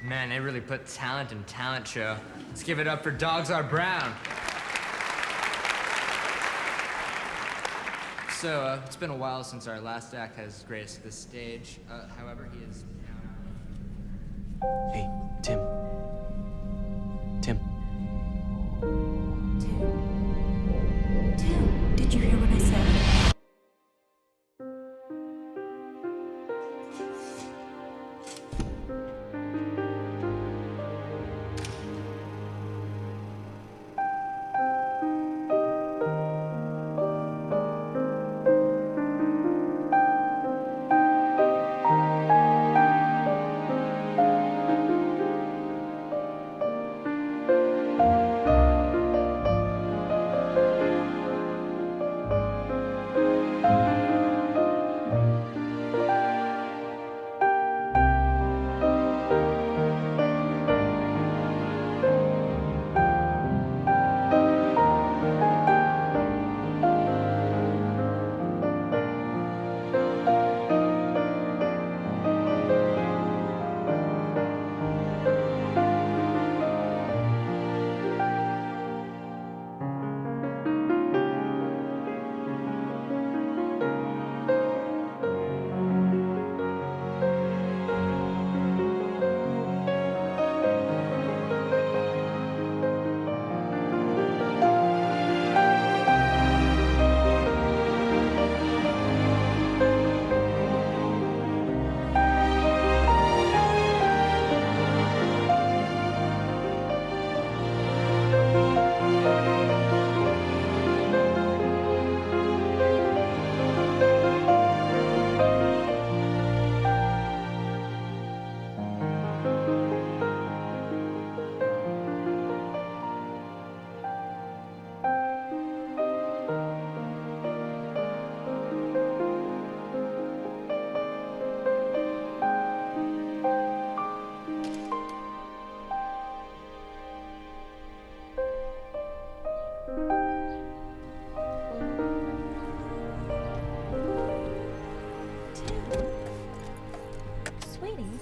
Man, they really put talent in talent show. Let's give it up for Dogs Are Brown. So, it's been a while since our last act has graced this stage. However, he is now... Hey, Tim. Tim. Tim, did you hear what I said?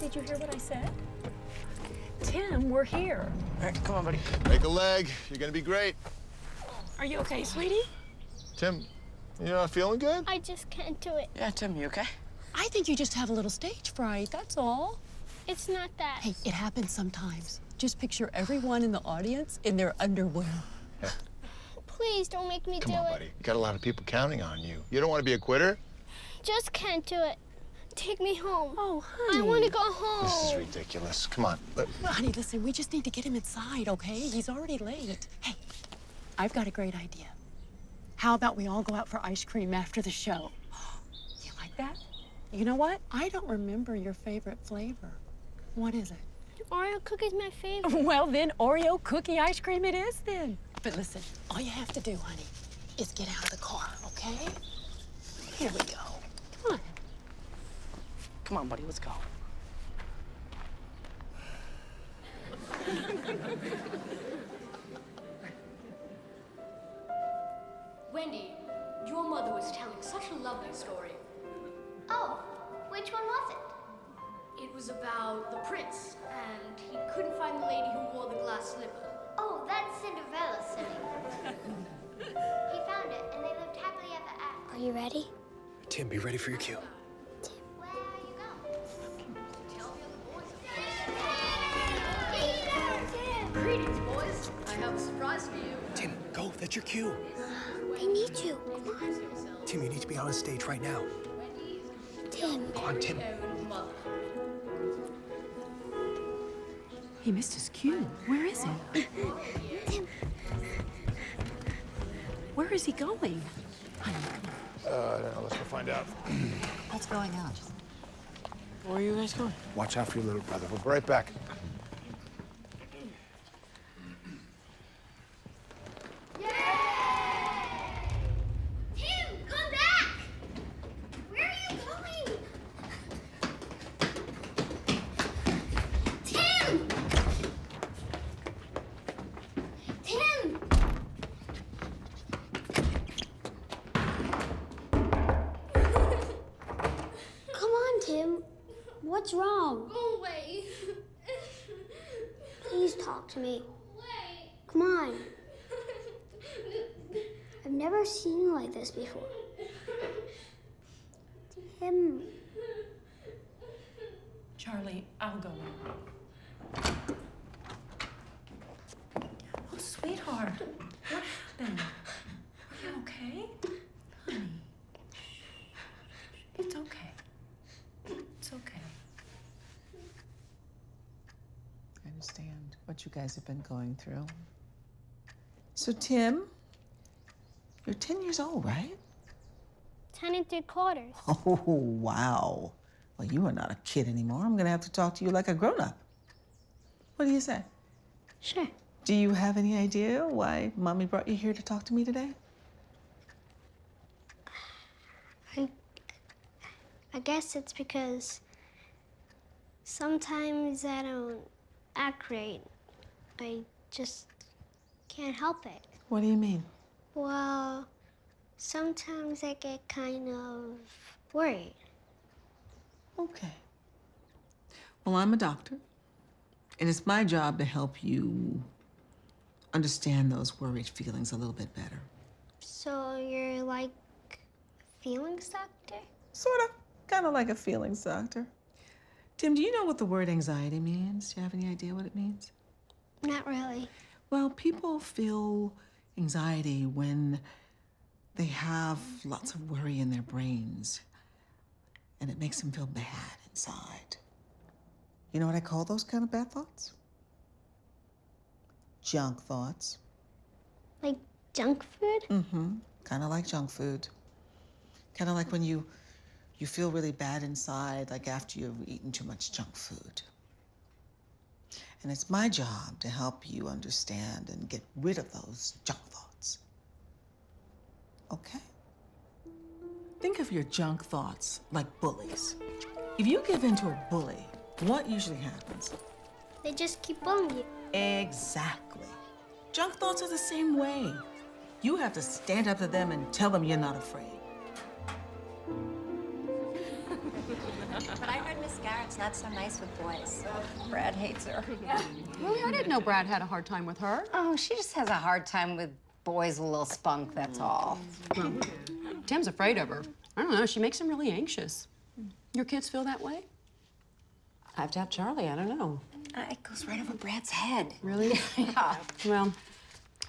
Did you hear what I said? Tim, we're here. All right, come on, buddy. Make a leg. You're gonna be great. Are you okay, sweetie? Tim, you're not feeling good? I just can't do it. Yeah, Tim, you okay? I think you just have a little stage fright, that's all. It's not that. Hey, it happens sometimes. Just picture everyone in the audience in their underwear. Yeah. Please don't make me Come do on, it. buddy. You got a lot of people counting on you. You don't want to be a quitter? Just can't do it. Take me home. Oh, honey. I want to go home. This is ridiculous. Come on. Well, honey, listen, we just need to get him inside, okay? He's already late. Hey, I've got a great idea. How about we all go out for ice cream after the show? You like that? You know what? I don't remember your favorite flavor. What is it? Oreo cookie's my favorite. Well, then Oreo cookie ice cream it is then. But listen, all you have to do, honey, is get out of the car, okay? Here we go. Come on. Come on, buddy, let's go. Wendy, your mother was telling such a lovely story. Oh, which one was it? It was about the prince, and he couldn't find the lady who wore the glass slipper. Oh, that's Cinderella sitting. He found it, and they lived happily ever after. Are you ready? Tim, be ready for your cue. Where are you going? Tell the other boys. Greetings, boys. I have a surprise for you. Tim, go, that's your cue. They need you. Come on. Tim, you need to be on the stage right now. Tim. Come on, Tim. Mother. He missed his cue. Where is he? Tim. Where is he going? Honey, come on. I don't know. Let's go find out. What's going on? Where are you guys going? Watch out for your little brother. We'll be right back. Tim, come back! Where are you going? Tim! Tim! Come on, Tim. What's wrong? Go away. Please talk to me. Come on. I've never seen you like this before. Tim. Charlie, I'll go in. Oh, sweetheart, what happened? Are you okay? Honey. It's okay. It's okay. I understand what you guys have been going through. So, Tim, you're 10 years old, right? 10 3/4. Oh, wow. Well, you are not a kid anymore. I'm gonna have to talk to you like a grown-up. What do you say? Sure. Do you have any idea why Mommy brought you here to talk to me today? I guess it's because sometimes I don't act right. I just can't help it. What do you mean? Well, sometimes I get kind of worried. Okay. Well, I'm a doctor, and it's my job to help you understand those worried feelings a little bit better. So you're like a feelings doctor? Sort of. Kind of like a feelings doctor. Tim, do you know what the word anxiety means? Do you have any idea what it means? Not really. Well, people feel anxiety when they have lots of worry in their brains, and it makes them feel bad inside. You know what I call those kind of bad thoughts? Junk thoughts. Like junk food? Mm-hmm. Kind of like junk food. Kind of like when you feel really bad inside, like after you've eaten too much junk food. And it's my job to help you understand and get rid of those junk thoughts. Okay? Think of your junk thoughts like bullies. If you give in to a bully, what usually happens? They just keep bullying you. Exactly. Junk thoughts are the same way. You have to stand up to them and tell them you're not afraid. But I heard Miss Garrett's not so nice with boys. Brad hates her. Really? I didn't know Brad had a hard time with her. Oh, she just has a hard time with boys with a little spunk, that's all. Tim's afraid of her. I don't know, she makes him really anxious. Your kids feel that way? I've got Charlie, I don't know. It goes right over Brad's head. Really? Yeah. Well,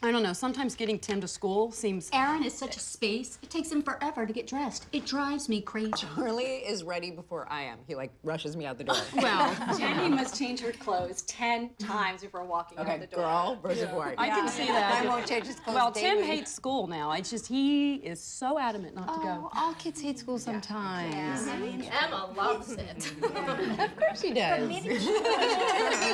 I don't know. Sometimes getting Tim to school seems... Aaron is such a space. It takes him forever to get dressed. It drives me crazy. Charlie is ready before I am. He, like, rushes me out the door. Well, Jenny must change her clothes 10 times before walking out the door. Girl versus boy. I can see that. I won't change his clothes Well, daily. Tim hates school now. It's just he is so adamant not to go. All kids hate school sometimes. Emma loves it. Of course he does.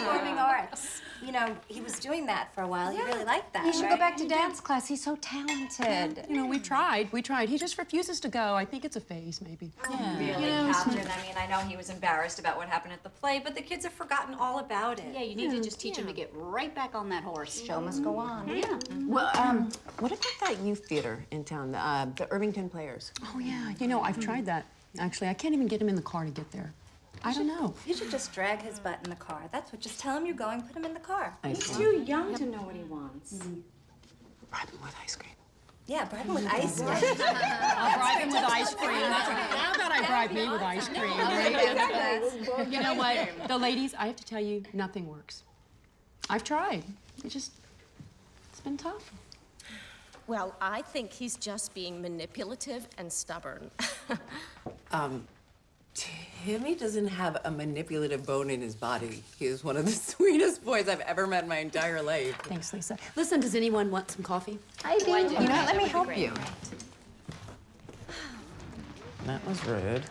Performing arts. You know, he was doing that for a while. He really liked that. He should go back to dance class. He's so talented. You know, we tried. He just refuses to go. I think it's a phase, maybe. Really, Catherine. I mean, I know he was embarrassed about what happened at the play, but the kids have forgotten all about it. Yeah, you need to just teach him to get right back on that horse. Show must go on. Yeah. Well, what about that youth theater in town, the Irvington Players? Oh, yeah. You know, I've tried that. Actually, I can't even get him in the car to get there. I don't know. You should just drag his butt in the car. That's what. Just tell him you're going. Put him in the car. He's too young to know what he wants. Bribe him with ice cream. Yeah, bribe him with ice cream. I'll bribe him with ice cream. How about I bribe me with ice cream? Right? You know what? The ladies, I have to tell you, nothing works. I've tried. It's been tough. Well, I think he's just being manipulative and stubborn. Timmy doesn't have a manipulative bone in his body. He is one of the sweetest boys I've ever met in my entire life. Thanks, Lisa. Listen, does anyone want some coffee? I do. You know, let me help you. That was rude.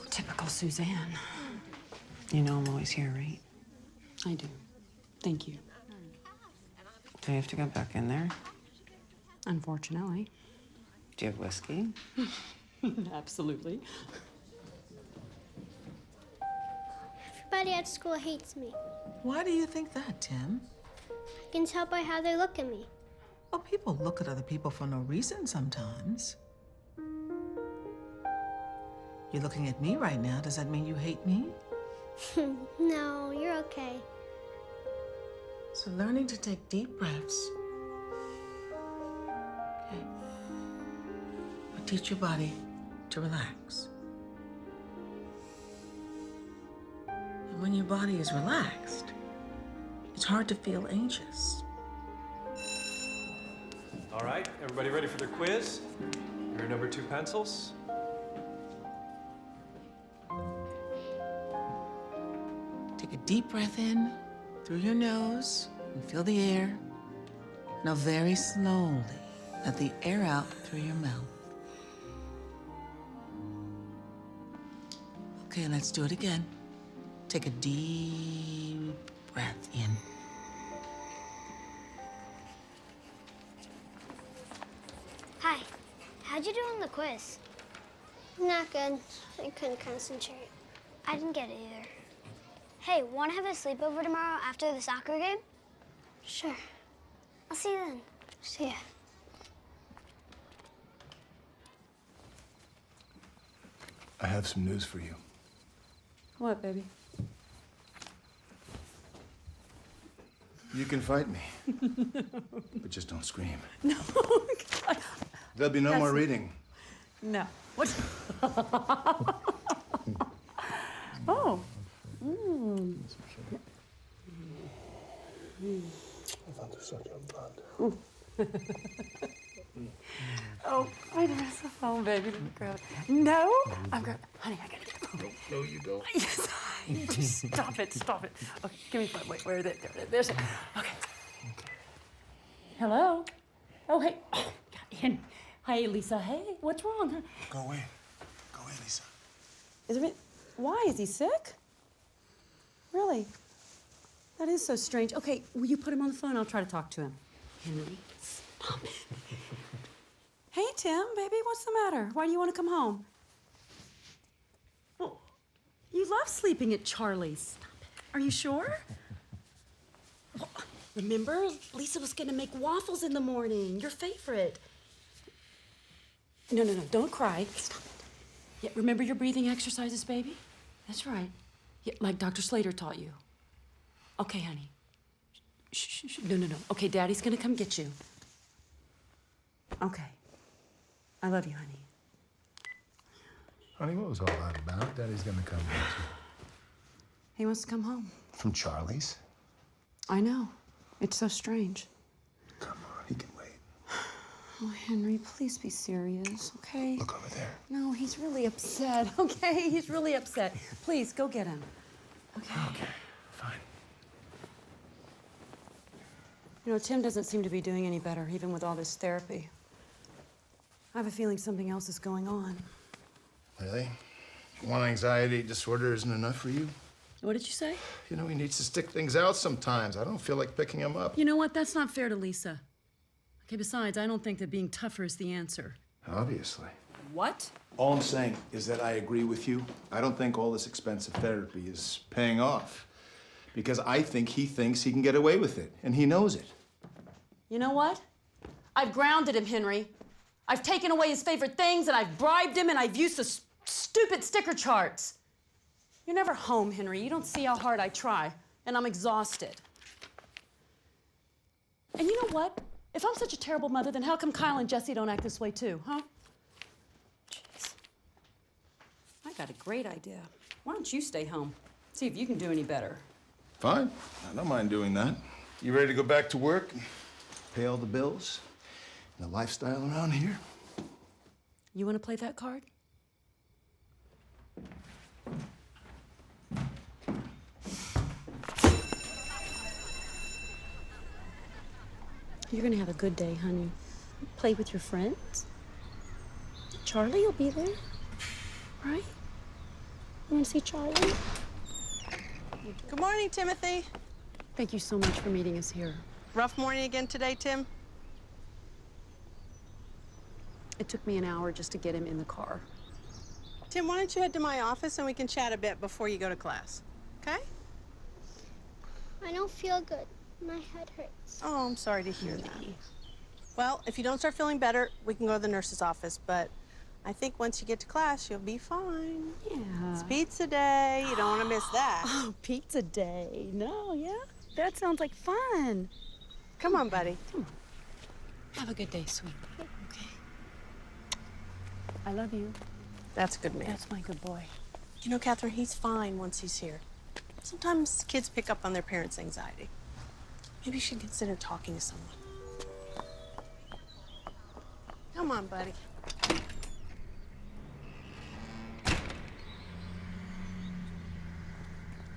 Typical Suzanne. You know I'm always here, right? I do. Thank you. Do you have to go back in there? Unfortunately. Do you have whiskey? Absolutely. Everybody at school hates me. Why do you think that, Tim? I can tell by how they look at me. Well, people look at other people for no reason sometimes. You're looking at me right now. Does that mean you hate me? No, you're okay. So learning to take deep breaths. Okay. Will teach your body to relax. And when your body is relaxed, it's hard to feel anxious. All right, everybody ready for their quiz? Your number 2 pencils. Take a deep breath in through your nose and feel the air. Now very slowly, let the air out through your mouth. Okay, let's do it again. Take a deep breath in. Hi. How'd you do on the quiz? Not good. I couldn't concentrate. I didn't get it either. Hey, want to have a sleepover tomorrow after the soccer game? Sure. I'll see you then. See ya. I have some news for you. What, baby? You can fight me, but just don't scream. No. There'll be no more reading. No. What? Oh. Oh, wait a minute, it's the phone, baby. Let me grab it. No, I'm grabbing. Honey, I gotta get the phone. No, you don't. Yes, just stop it, stop it. Okay, give me phone. Wait, where is it? There's it. Okay. Hello. Oh, hey. Oh, God. Hey, Lisa. Hey, what's wrong? Go away. Go away, Lisa. Is it? Why is he sick? Really? That is so strange. Okay, will you put him on the phone? I'll try to talk to him. Henry, stop it. Hey, Tim, baby, what's the matter? Why do you want to come home? Well, you love sleeping at Charlie's. Stop it. Are you sure? Well, remember, Lisa was going to make waffles in the morning, your favorite. No, don't cry. Stop it. Yeah, remember your breathing exercises, baby? That's right. Yeah, like Dr. Slater taught you. Okay, honey. Shh. No. Okay, Daddy's gonna come get you. Okay. I love you, honey. Honey, what was all that about? Daddy's gonna come get you. He wants to come home. From Charlie's? I know. It's so strange. Come on, he can wait. Oh, Henry, please be serious, okay? Look over there. No, he's really upset, okay? He's really upset. Please, go get him. Okay. Okay, fine. You know, Tim doesn't seem to be doing any better, even with all this therapy. I have a feeling something else is going on. Really? One anxiety disorder isn't enough for you? What did you say? You know, he needs to stick things out sometimes. I don't feel like picking him up. You know what? That's not fair to Lisa. Okay, besides, I don't think that being tougher is the answer. Obviously. What? All I'm saying is that I agree with you. I don't think all this expensive therapy is paying off. Because I think he thinks he can get away with it, and he knows it. You know what? I've grounded him, Henry. I've taken away his favorite things, and I've bribed him, and I've used the stupid sticker charts. You're never home, Henry. You don't see how hard I try, and I'm exhausted. And you know what? If I'm such a terrible mother, then how come Kyle and Jesse don't act this way too, huh? Jeez. I got a great idea. Why don't you stay home? See if you can do any better. Fine. I don't mind doing that. You ready to go back to work? Pay all the bills? And the lifestyle around here? You want to play that card? You're gonna have a good day, honey. Play with your friends. Charlie will be there, right? You wanna see Charlie? Good morning, Timothy. Thank you so much for meeting us here. Rough morning again today, Tim? It took me an hour just to get him in the car. Tim, why don't you head to my office and we can chat a bit before you go to class, okay? I don't feel good. My head hurts. Oh, I'm sorry to hear that. Well, if you don't start feeling better, we can go to the nurse's office, but I think once you get to class, you'll be fine. Yeah. It's pizza day. You don't want to miss that. Oh, pizza day. No, yeah? That sounds like fun. Come on, buddy. Come on. Have a good day, sweet. Okay. I love you. That's a good man. That's my good boy. You know, Catherine, he's fine once he's here. Sometimes kids pick up on their parents' anxiety. Maybe you should consider talking to someone. Come on, buddy.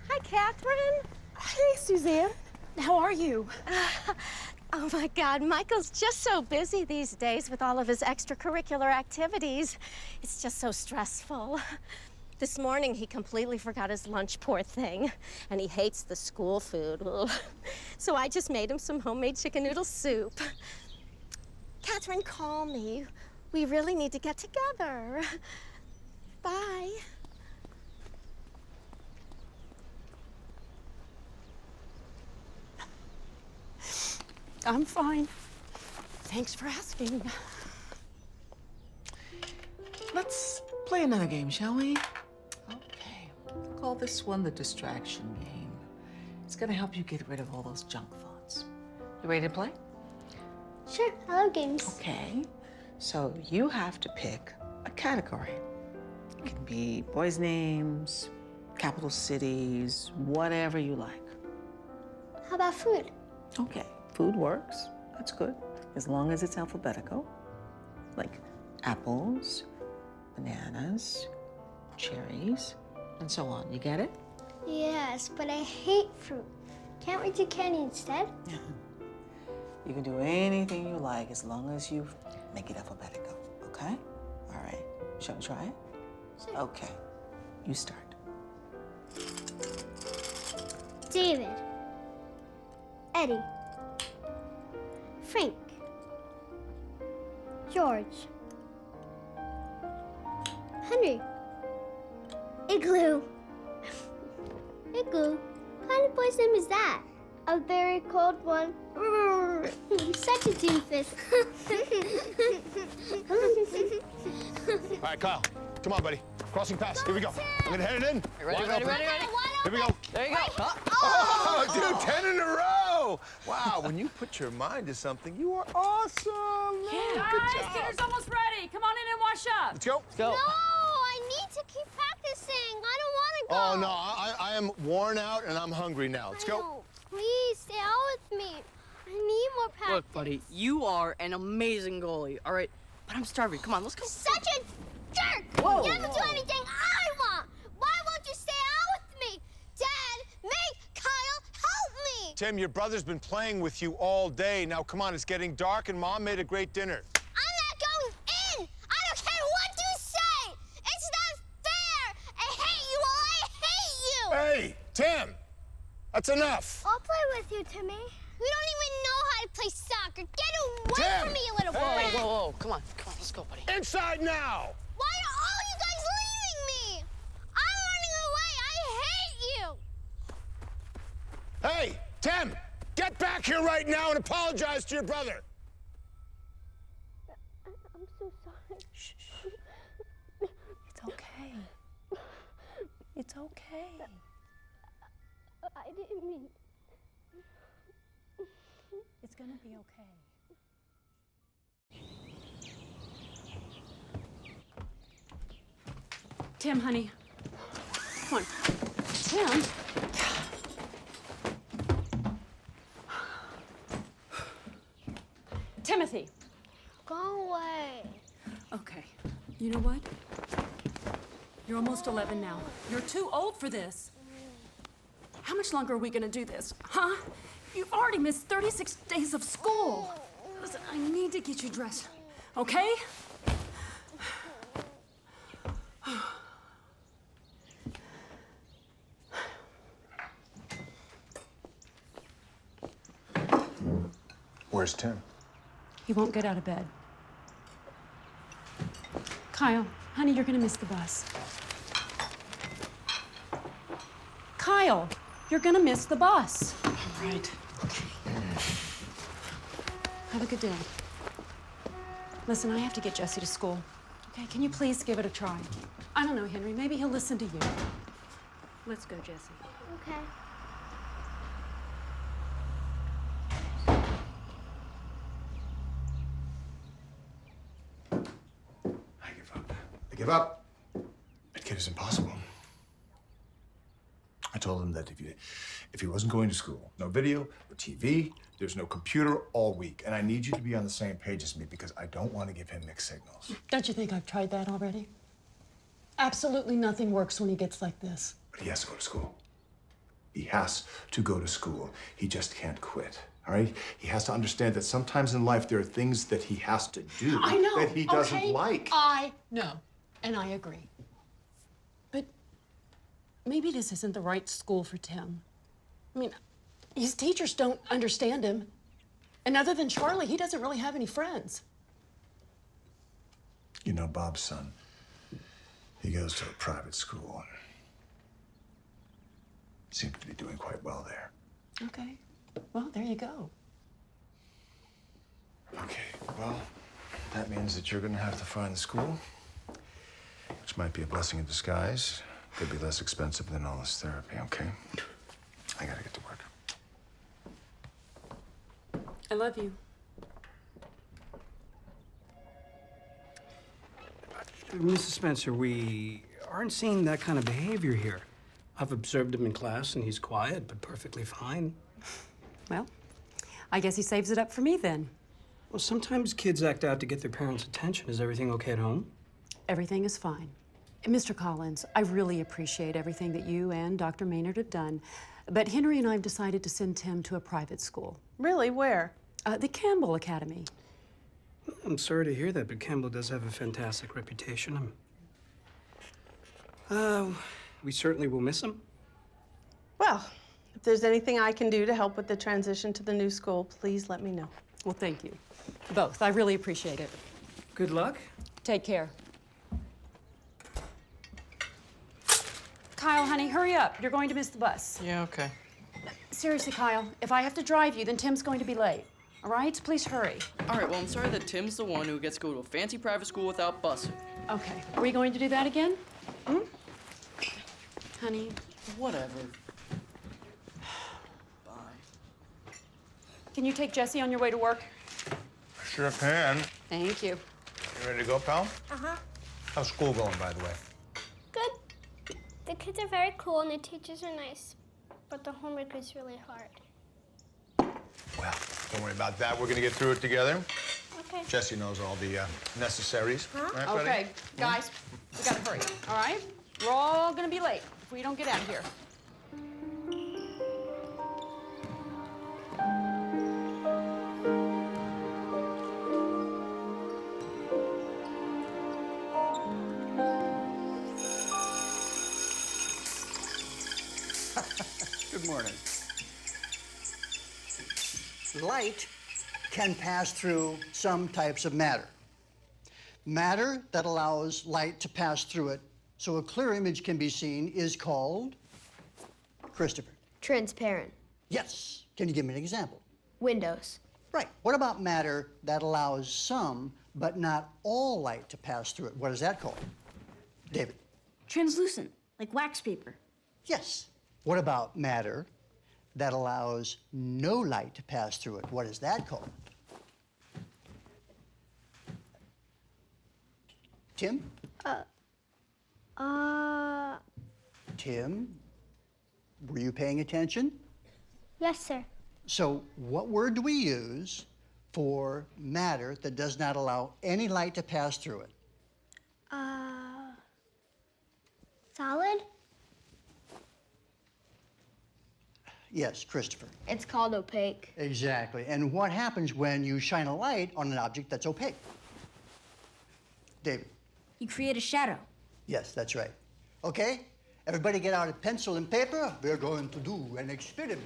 Hi, Catherine. Hey, Suzanne. How are you? Oh my God, Michael's just so busy these days with all of his extracurricular activities. It's just so stressful. This morning, he completely forgot his lunch, poor thing, and he hates the school food. So I just made him some homemade chicken noodle soup. Catherine, call me. We really need to get together. Bye. I'm fine. Thanks for asking. Let's play another game, shall we? Okay. We'll call this one the distraction game. It's gonna help you get rid of all those junk thoughts. You ready to play? Sure, I love games. Okay. So you have to pick a category. It can be boys' names, capital cities, whatever you like. How about food? Okay. Food works. That's good. As long as it's alphabetical. Like apples, bananas, cherries, and so on. You get it? Yes, but I hate fruit. Can't we do candy instead? You can do anything you like as long as you make it alphabetical, okay? All right. Shall we try it? Sure. Okay. You start. David. Eddie. Frank. George. Henry. Igloo. Igloo? What kind of boy's name is that? A very cold one. Such a doofus. All right, Kyle. Come on, buddy. Crossing pass. Here we go. I'm gonna head it in. Ready? Here we go. There you go. Oh, dude, 10 in a row. Wow, when you put your mind to something, you are awesome. Yeah. Good Guys, job. dinner's almost ready. Come on in and wash up. Let's go. Let's go. No, I need to keep practicing. I don't want to go. Oh, no, I am worn out and I'm hungry now. Let's go. No, please stay out with me. I need more practice. Look, buddy, you are an amazing goalie, all right? But I'm starving. Come on, let's go. Such a jerk! Whoa. You never do anything I want. Why won't you stay out with me? Dad, make Kyle help me. Tim, your brother's been playing with you all day. Now, come on, it's getting dark and Mom made a great dinner. I'm not going in. I don't care what you say. It's not fair. I hate you all. I hate you. Hey, Tim, that's enough. I'll play with you, Timmy. We don't even know how to play soccer. Get away Tim! from me, you little Hey! brat. Whoa, come on, let's go, buddy. Inside now. Why are all you guys leaving me? I'm running away. I hate you. Hey, Tim, get back here right now and apologize to your brother. I'm so sorry. Shh. It's okay. It's okay. I didn't mean. It's gonna be okay. Tim, honey. Come on. Tim. Timothy. Go away. Okay. You know what? You're almost 11 now. You're too old for this. How much longer are we gonna do this, huh? You've already missed 36 days of school. Listen, I need to get you dressed, okay? Where's Tim? He won't get out of bed. Kyle, honey, you're gonna miss the bus. Kyle, you're gonna miss the bus. All right. Have a good day. Listen, I have to get Jesse to school, Okay, can you please give it a try? I don't know, Henry. Maybe he'll listen to you. Let's go, Jessie. Okay. I give up. That kid is impossible. I told him that if he wasn't going to school, no video or TV, there's no computer all week. And I need you to be on the same page as me because I don't want to give him mixed signals. Don't you think I've tried that already? Absolutely nothing works when he gets like this. But he has to go to school. He has to go to school. He just can't quit, all right? He has to understand that sometimes in life there are things that he has to do I know, that he doesn't okay? like. I know, and I agree. But maybe this isn't the right school for Tim. I mean, his teachers don't understand him. And other than Charlie, he doesn't really have any friends. You know, Bob's son, he goes to a private school and seems to be doing quite well there. Okay, well, there you go. Okay, well, that means that you're gonna have to find the school, which might be a blessing in disguise. Could be less expensive than all this therapy, okay? I gotta get to work. I love you. Mrs. Spencer, we aren't seeing that kind of behavior here. I've observed him in class, and he's quiet, but perfectly fine. Well, I guess he saves it up for me then. Well, sometimes kids act out to get their parents' attention. Is everything okay at home? Everything is fine. And Mr. Collins, I really appreciate everything that you and Dr. Maynard have done, but Henry and I have decided to send Tim to a private school. Really? Where? The Campbell Academy. I'm sorry to hear that, but Campbell does have a fantastic reputation. We certainly will miss him. Well, if there's anything I can do to help with the transition to the new school, please let me know. Well, thank you. Both. I really appreciate it. Good luck. Take care. Kyle, honey, hurry up. You're going to miss the bus. Yeah, okay. Seriously, Kyle, if I have to drive you, then Tim's going to be late. All right? Please hurry. All right, well, I'm sorry that Tim's the one who gets to go to a fancy private school without busing. Okay. Are we going to do that again? Hmm? Honey. Whatever. Can you take Jessie on your way to work? Sure can. Thank you. You ready to go, pal? Uh-huh. How's school going, by the way? Good. The kids are very cool and the teachers are nice, but the homework is really hard. Well, don't worry about that. We're gonna get through it together. Okay. Jesse knows all the necessaries. Huh? Right, Okay, buddy? guys, we gotta hurry, all right? We're all gonna be late if we don't get out of here. Good morning. Light can pass through some types of matter. Matter that allows light to pass through it so a clear image can be seen is called, Christopher? Transparent. Yes. Can you give me an example? Windows. Right. What about matter that allows some but not all light to pass through it? What is that called? David? Translucent, like wax paper. Yes. What about matter that allows no light to pass through it? What is that called? Tim? Tim, were you paying attention? Yes, sir. So what word do we use for matter that does not allow any light to pass through it? Solid? Yes, Christopher. It's called opaque. Exactly. And what happens when you shine a light on an object that's opaque? David. You create a shadow. Yes, that's right. Okay, everybody get out a pencil and paper. We're going to do an experiment.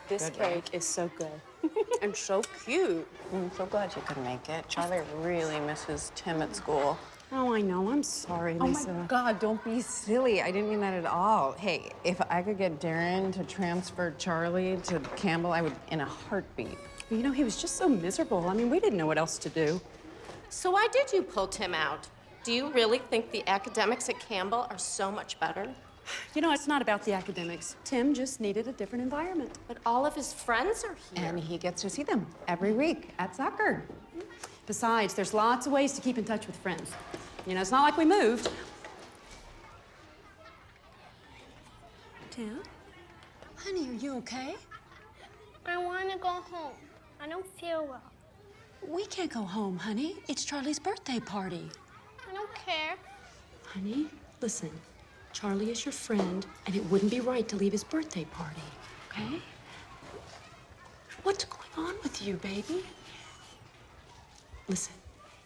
This cake is so good and so cute. I'm so glad you could make it. Charlie really misses Tim at school. Oh, I know. I'm sorry, Lisa. Oh my God, don't be silly. I didn't mean that at all. Hey, if I could get Darren to transfer Charlie to Campbell, I would in a heartbeat. You know, he was just so miserable. I mean, we didn't know what else to do. So why did you pull Tim out? Do you really think the academics at Campbell are so much better? You know, it's not about the academics. Tim just needed a different environment. But all of his friends are here. And he gets to see them every week at soccer. Besides, there's lots of ways to keep in touch with friends. You know, it's not like we moved. Tim? Honey, are you okay? I want to go home. I don't feel well. We can't go home, honey. It's Charlie's birthday party. I don't care. Honey, listen. Charlie is your friend, and it wouldn't be right to leave his birthday party, okay? What's going on with you, baby? Listen,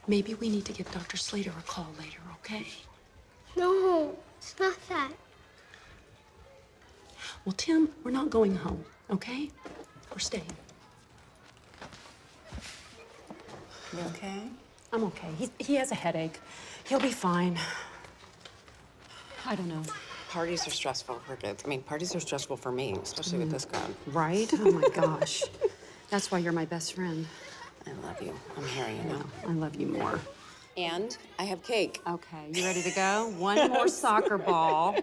maybe we need to give Dr. Slater a call later, okay? No, it's not that. Well, Tim, we're not going home, okay? We're staying. You okay? I'm okay. He has a headache. He'll be fine. I don't know. Parties are stressful for kids. I mean, parties are stressful for me, especially with this crowd. Right? Oh, my gosh. That's why you're my best friend. I love you. I'm Harry, you know. I love you more. And I have cake. Okay, you ready to go? One more soccer ball.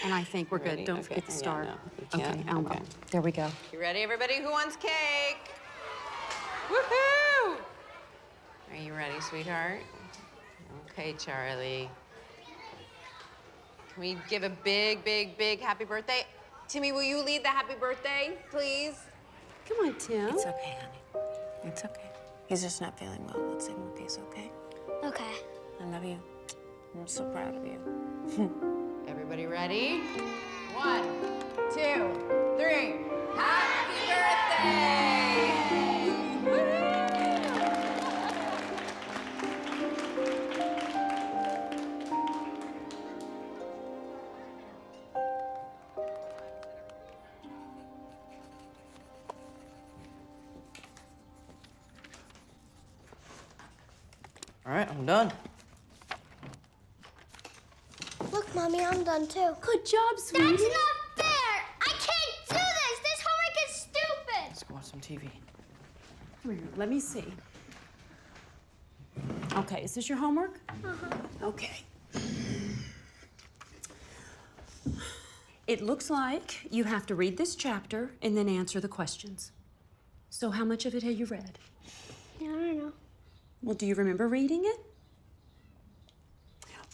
And I think we're good. Ready? Don't Okay. forget the star. Yeah, no, you Okay, can't. Elmo. Okay. There we go. You ready, everybody who wants cake? Woohoo! Are you ready, sweetheart? Okay, Charlie. Can we give a big, big, big happy birthday? Timmy, will you lead the happy birthday, please? Come on, Tim. It's okay, honey. It's okay. He's just not feeling well. Let's say more case, okay? Okay. I love you. I'm so proud of you. Everybody ready? 1, 2, 3. Happy birthday! All right, I'm done. Look, Mommy, I'm done too. Good job, sweetie. That's not fair! I can't do this! This homework is stupid! Let's go watch some TV. Come here, let me see. Okay, is this your homework? Okay. It looks like you have to read this chapter and then answer the questions. So how much of it have you read? I don't know. Well, do you remember reading it?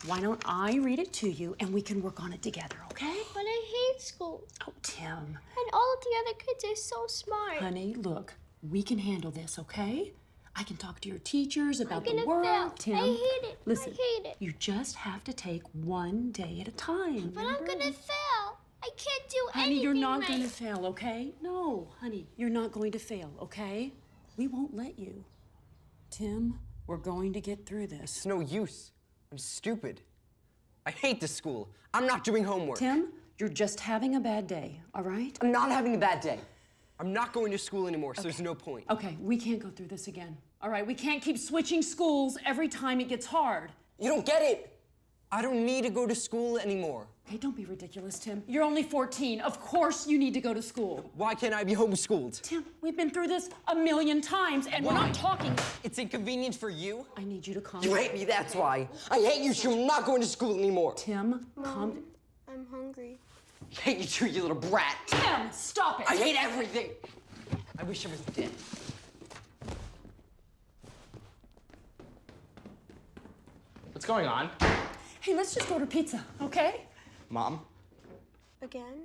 Why don't I read it to you and we can work on it together, okay? But I hate school. Oh, Tim. And all of the other kids are so smart. Honey, look, we can handle this, okay? I can talk to your teachers about I'm the gonna world, fail. Tim. I hate it. Listen, I hate it. you just have to take one day at a time. But I'm remember? gonna fail. I can't do Honey, anything you're not right. gonna fail, okay? No, honey, you're not going to fail, okay? We won't let you. Tim, we're going to get through this. It's no use. I'm stupid. I hate this school. I'm not doing homework. Tim, you're just having a bad day, all right? I'm not having a bad day. I'm not going to school anymore, so there's no point. Okay, we can't go through this again. All right, we can't keep switching schools every time it gets hard. You don't get it. I don't need to go to school anymore. Okay, don't be ridiculous, Tim. You're only 14. Of course you need to go to school. Why can't I be homeschooled? Tim, we've been through this a million times, and we're not talking. It's inconvenient for you? I need you to calm You down. hate me, that's why. I hate you too. I'm not going to school anymore. Tim, calm. I'm hungry. I hate you too, you little brat. Tim, stop it. I hate everything. I wish I was dead. What's going on? Hey, let's just order pizza, okay? Mom? Again?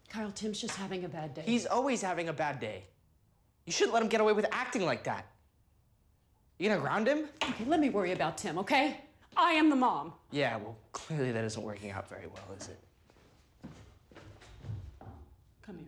Kyle, Tim's just having a bad day. He's always having a bad day. You shouldn't let him get away with acting like that. You gonna ground him? Okay, let me worry about Tim, okay? I am the mom. Yeah, well, clearly that isn't working out very well, is it? Come here.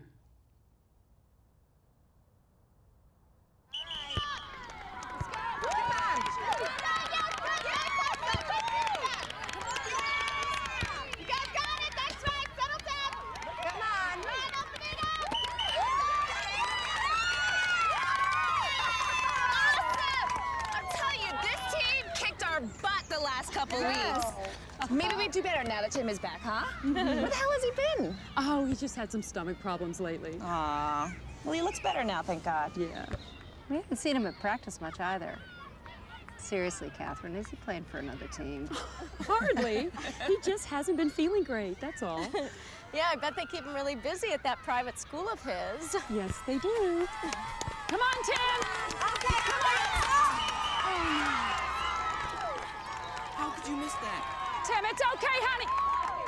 couple weeks. Maybe we do better now that Tim is back, huh? Where the hell has he been? Oh, he just had some stomach problems lately. Aw. Well, he looks better now, thank God. Yeah. We haven't seen him at practice much either. Seriously, Catherine, is he playing for another team? Hardly. He just hasn't been feeling great, that's all. Yeah, I bet they keep him really busy at that private school of his. Yes, they do. Come on, Tim! Okay, come on! How could you miss that? Tim, it's okay, honey.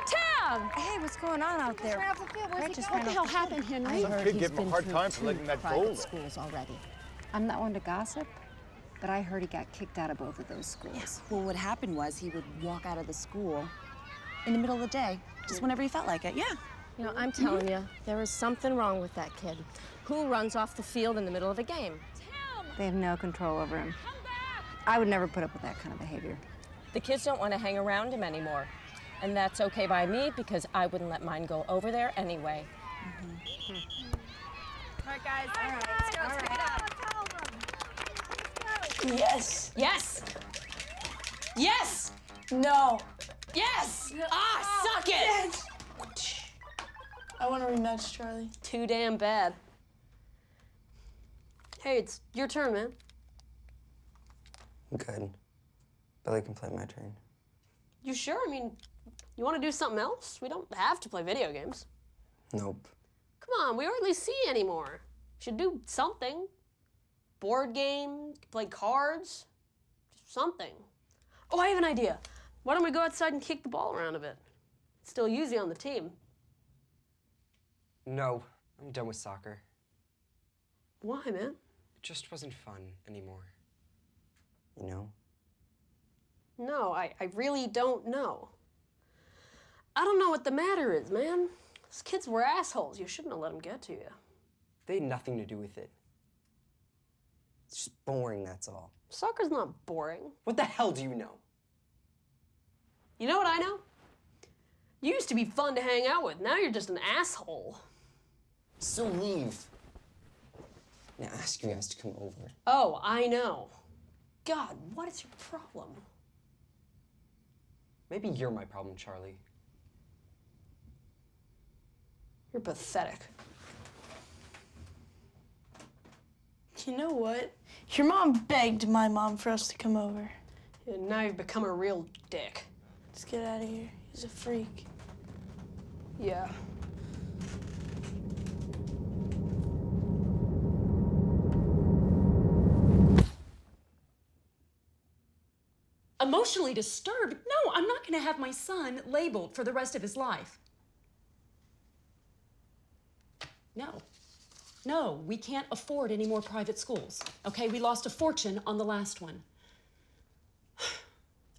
Tim! Hey, what's going on out there? What the hell happened, Henry? I heard Kid he's gave him a been hard through time for 2 letting that private goal. schools already. I'm not one to gossip, but I heard he got kicked out of both of those schools. Well, what happened was he would walk out of the school in the middle of the day, just whenever he felt like it. Yeah. You know, I'm telling you, there is something wrong with that kid. Who runs off the field in the middle of a game? They have no control over him. I would never put up with that kind of behavior. The kids don't want to hang around him anymore. And that's okay by me because I wouldn't let mine go over there anyway. All right, guys. All right. Let's go. Yes. Yes! Yes! No. Yes! Ah, suck it! I want to rematch, Charlie. Too damn bad. Hey, it's your turn, man. Good. Billy can play my turn. You sure? I mean, you want to do something else? We don't have to play video games. Nope. Come on, we hardly see you anymore. Should do something. Board game, play cards, just something. Oh, I have an idea. Why don't we go outside and kick the ball around a bit? Still use you on the team. No, I'm done with soccer. Why, man? It just wasn't fun anymore. You know? No, I really don't know. I don't know what the matter is, man. Those kids were assholes. You shouldn't have let them get to you. They had nothing to do with it. It's just boring, that's all. Soccer's not boring. What the hell do you know? You know what I know? You used to be fun to hang out with. Now you're just an asshole. So leave. Now ask you guys to come over. Oh, I know. God, what is your problem? Maybe you're my problem, Charlie. You're pathetic. You know what? Your mom begged my mom for us to come over. And now you've become a real dick. Let's get out of here. He's a freak. Yeah. Emotionally disturbed? No, I'm not going to have my son labeled for the rest of his life. No. No, we can't afford any more private schools. Okay, we lost a fortune on the last one.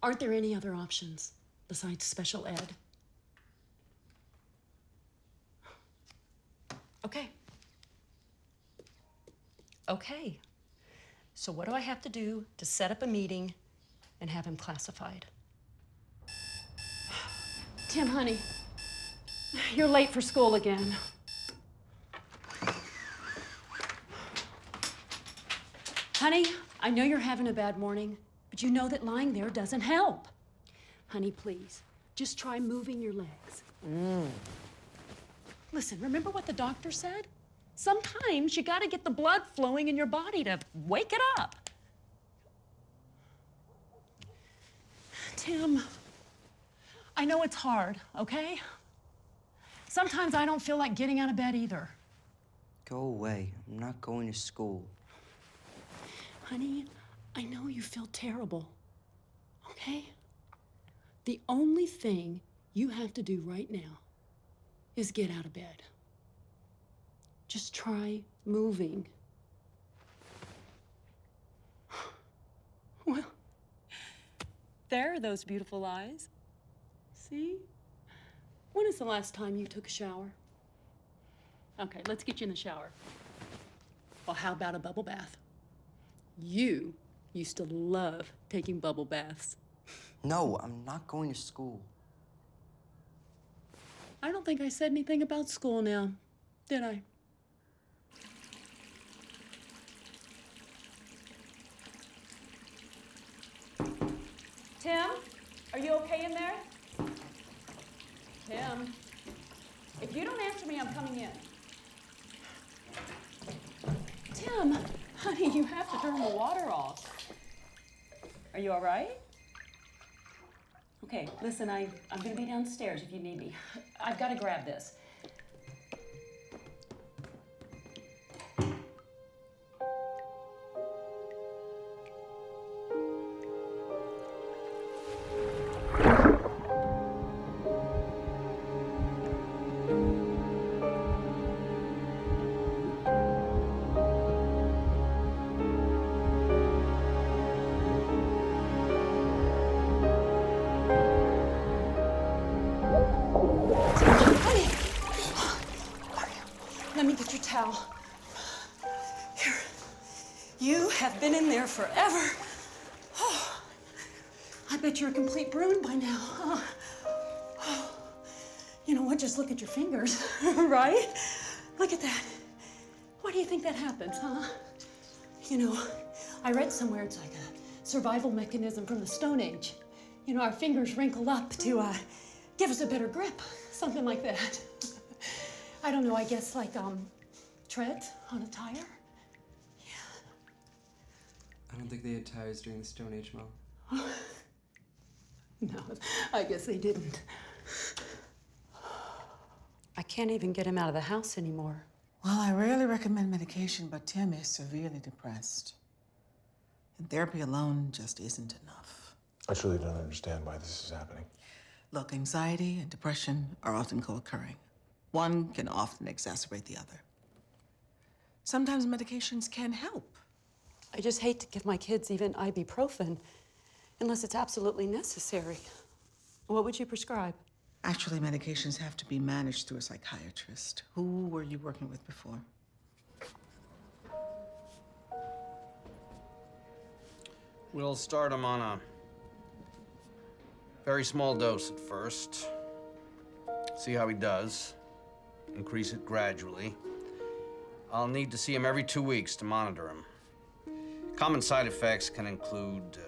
Aren't there any other options besides special ed? Okay. Okay. So what do I have to do to set up a meeting and have him classified? Tim, honey, you're late for school again. Honey, I know you're having a bad morning, but you know that lying there doesn't help. Honey, please, just try moving your legs. Listen, remember what the doctor said? Sometimes you gotta get the blood flowing in your body to wake it up. Tim, I know it's hard, okay? Sometimes I don't feel like getting out of bed either. Go away. I'm not going to school. Honey, I know you feel terrible, okay? The only thing you have to do right now is get out of bed. Just try moving. Well, there are those beautiful eyes. See? When is the last time you took a shower? Okay, let's get you in the shower. Well, how about a bubble bath? You used to love taking bubble baths. No, I'm not going to school. I don't think I said anything about school now, did I? Tim? Are you okay in there? Tim, if you don't answer me, I'm coming in. Tim, honey, you have to turn the water off. Are you all right? Okay, listen, I'm gonna be downstairs if you need me. I've got to grab this. Let me get your towel. Here. You have been in there forever. Oh, I bet you're a complete bruin by now, huh? Oh, you know what? Just look at your fingers, right? Look at that. Why do you think that happens, huh? You know, I read somewhere it's like a survival mechanism from the Stone Age. You know, our fingers wrinkle up to give us a better grip, something like that. I don't know, I guess like treads on a tire? I don't think they had tires during the Stone Age, Mom. No, I guess they didn't. I can't even get him out of the house anymore. Well, I rarely recommend medication, but Tim is severely depressed. And therapy alone just isn't enough. I truly don't understand why this is happening. Look, anxiety and depression are often co-occurring. One can often exacerbate the other. Sometimes medications can help. I just hate to give my kids even ibuprofen unless it's absolutely necessary. What would you prescribe? Actually, medications have to be managed through a psychiatrist. Who were you working with before? We'll start him on a very small dose at first. See how he does. Increase it gradually. I'll need to see him every 2 weeks to monitor him. Common side effects can include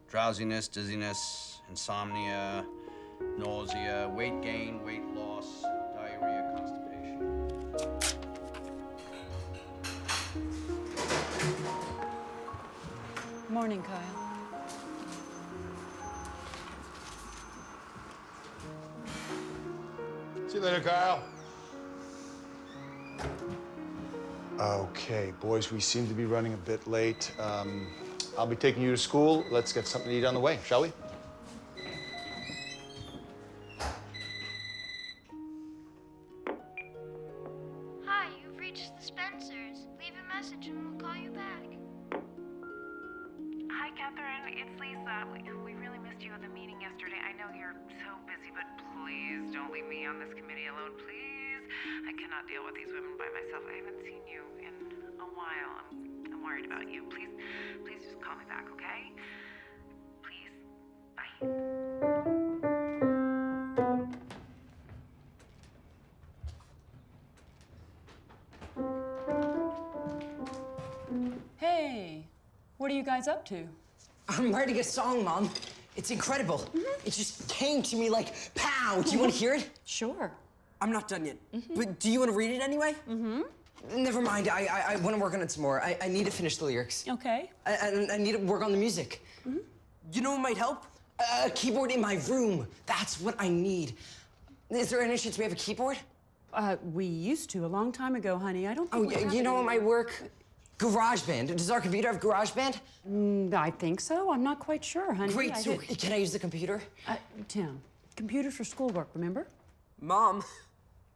drowsiness, dizziness, insomnia, nausea, weight gain, weight loss, diarrhea, constipation. Morning, Kyle. See you later, Kyle. Okay, boys, we seem to be running a bit late. I'll be taking you to school. Let's get something to eat on the way, shall we? Hi, you've reached the Spencers. Leave a message and we'll call you back. Hi, Catherine. It's Lisa. We really missed you at the meeting yesterday. I know you're so busy, but please don't leave me on this committee alone, please. I cannot deal with these women by myself. I haven't seen you in a while. I'm worried about you. Please just call me back, okay? Please. Bye. Hey, what are you guys up to? I'm writing a song, Mom. It's incredible. It just came to me like, pow! Do you want to hear it? Sure. I'm not done yet. But do you want to read it anyway? Never mind. I want to work on it some more. I need to finish the lyrics. Okay. I need to work on the music. You know what might help? A keyboard in my room. That's what I need. Is there any chance we have a keyboard? We used to a long time ago, honey. I don't think we have you know it what might work? GarageBand. Does our computer have GarageBand? I think so. I'm not quite sure, honey. Great. So can I use the computer? Tim, computers for schoolwork, remember? Mom,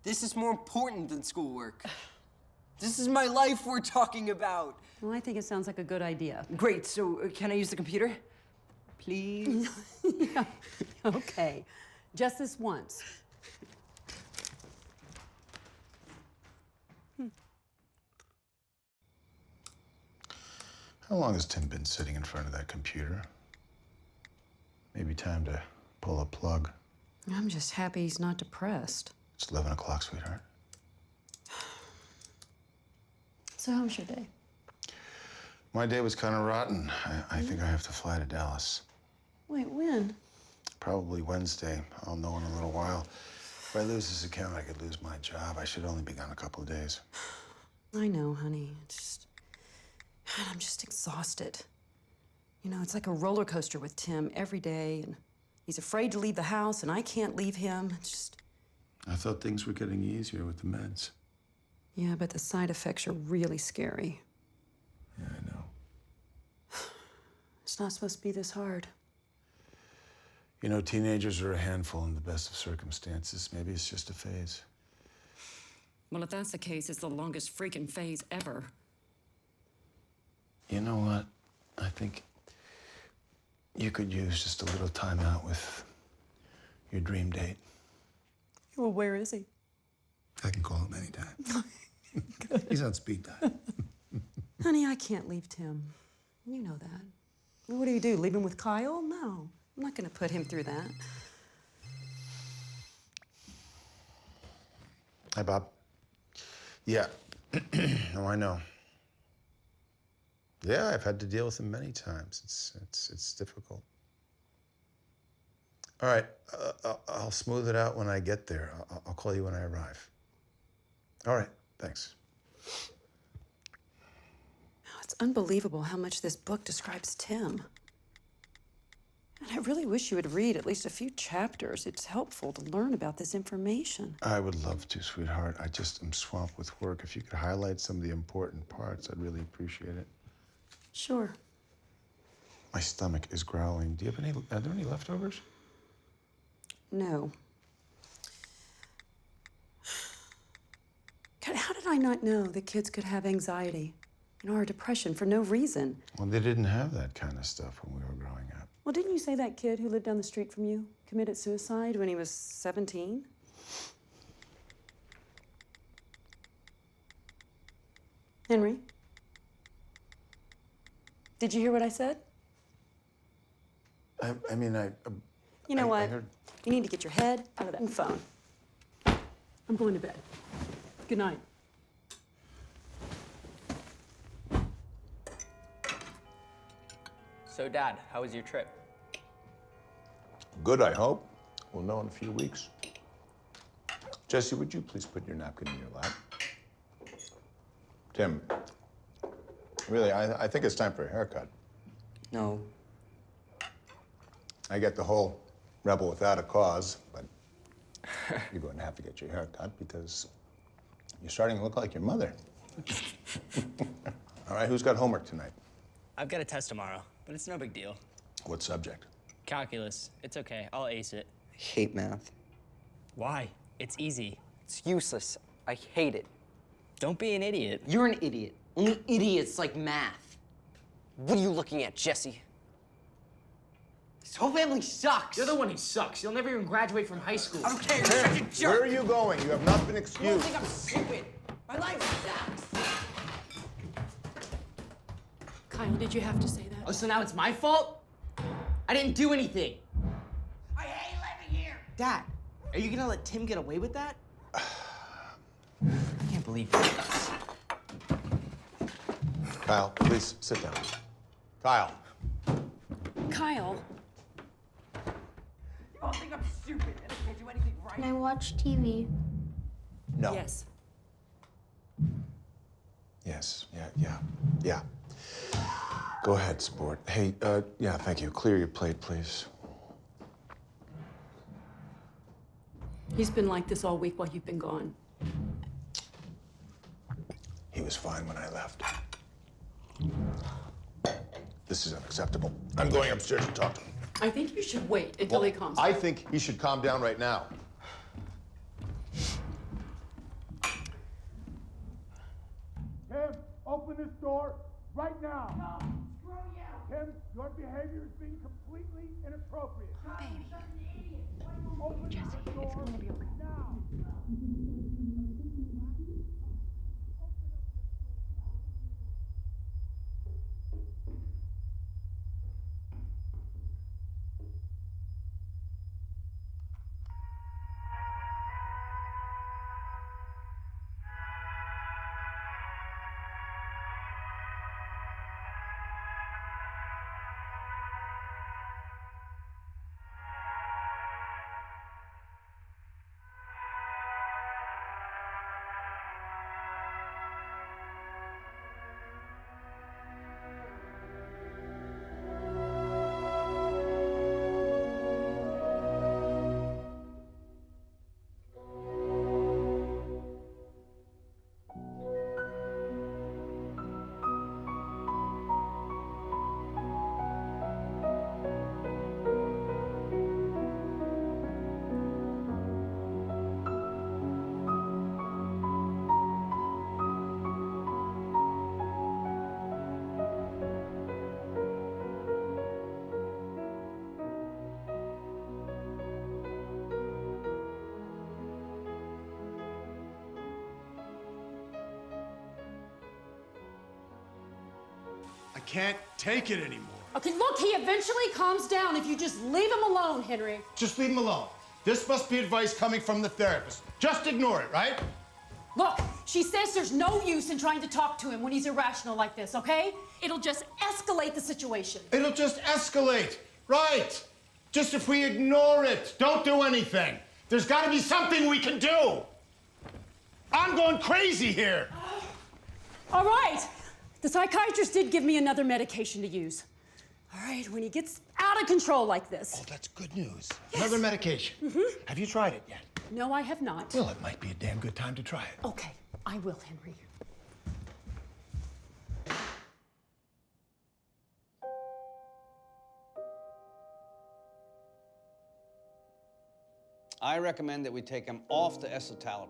this is more important than schoolwork. This is my life we're talking about. Well, I think it sounds like a good idea. Great. So can I use the computer? Please? Yeah. Okay. Just this once. How long has Tim been sitting in front of that computer? Maybe time to pull a plug. I'm just happy he's not depressed. It's 11 o'clock, sweetheart. So how was your day? My day was kind of rotten. I think I have to fly to Dallas. Wait, when? Probably Wednesday. I'll know in a little while. If I lose this account, I could lose my job. I should only be gone a couple of days. I know, honey. It's just, God, I'm just exhausted. You know, it's like a roller coaster with Tim every day, and he's afraid to leave the house, and I can't leave him. It's just... I thought things were getting easier with the meds. Yeah, but the side effects are really scary. Yeah, I know. It's not supposed to be this hard. You know, teenagers are a handful in the best of circumstances. Maybe it's just a phase. Well, if that's the case, it's the longest freaking phase ever. You know what? I think you could use just a little time out with your dream date. Well, where is he? I can call him anytime. He's on speed dial. Honey, I can't leave Tim. You know that. What do you do, leave him with Kyle? No, I'm not gonna put him through that. Hi, Bob. Yeah. No, I know. Yeah, I've had to deal with him many times. It's difficult. All right, I'll smooth it out when I get there. I'll call you when I arrive. All right, thanks. It's unbelievable how much this book describes Tim. And I really wish you would read at least a few chapters. It's helpful to learn about this information. I would love to, sweetheart. I just am swamped with work. If you could highlight some of the important parts, I'd really appreciate it. Sure. My stomach is growling. Do you have any, are there any leftovers? No. God, how did I not know that kids could have anxiety, or depression for no reason? Well, they didn't have that kind of stuff when we were growing up. Well, didn't you say that kid who lived down the street from you committed suicide when he was 17? Henry? Did you hear what I said? I mean, You know what? I heard... You need to get your head out of that phone. I'm going to bed. Good night. So, Dad, how was your trip? Good, I hope. We'll know in a few weeks. Jesse, would you please put your napkin in your lap? Tim, really, I think it's time for a haircut. No. I get the whole rebel without a cause, but you're going to have to get your hair cut because you're starting to look like your mother. All right, who's got homework tonight? I've got a test tomorrow, but it's no big deal. What subject? Calculus. It's okay. I'll ace it. I hate math. Why? It's easy. It's useless. I hate it. Don't be an idiot. You're an idiot. Only idiots like math. What are you looking at, Jesse? This whole family sucks. You're the one who sucks. You'll never even graduate from high school. I don't care. You're such a jerk. Where are you going? You have not been You excused. don't think I'm stupid. My life sucks. Kyle, did you have to say that? Oh, so now it's my fault? I didn't do anything. I hate living here. Dad, are you gonna let Tim get away with that? I can't believe this. Kyle, please sit down. Kyle. Kyle. You all think I'm stupid and I can't do anything right. Can I watch TV? No. Yes. Yes, yeah. Go ahead, sport. Hey, yeah, thank you. Clear your plate, please. He's been like this all week while you've been gone. He was fine when I left. This is unacceptable. I'm going upstairs to talk to him. I think you should wait until he calms down. I think he should calm down right now. Tim, open this door right now. No, screw you. Tim, your behavior is being completely inappropriate. Baby. Open Jesse, the door it's gonna be okay. now. can't take it anymore. Okay, look, he eventually calms down if you just leave him alone, Henry. Just leave him alone. This must be advice coming from the therapist. Just ignore it, right? Look, she says there's no use in trying to talk to him when he's irrational like this, okay? It'll just escalate the situation. It'll just escalate, right? Just if we ignore it, don't do anything. There's got to be something we can do. I'm going crazy here. All right. The psychiatrist did give me another medication to use. All right, when he gets out of control like this. Oh, that's good news. Another medication. Have you tried it yet? No, I have not. Well, it might be a damn good time to try it. Okay, I will, Henry. I recommend that we take him off the escitalopram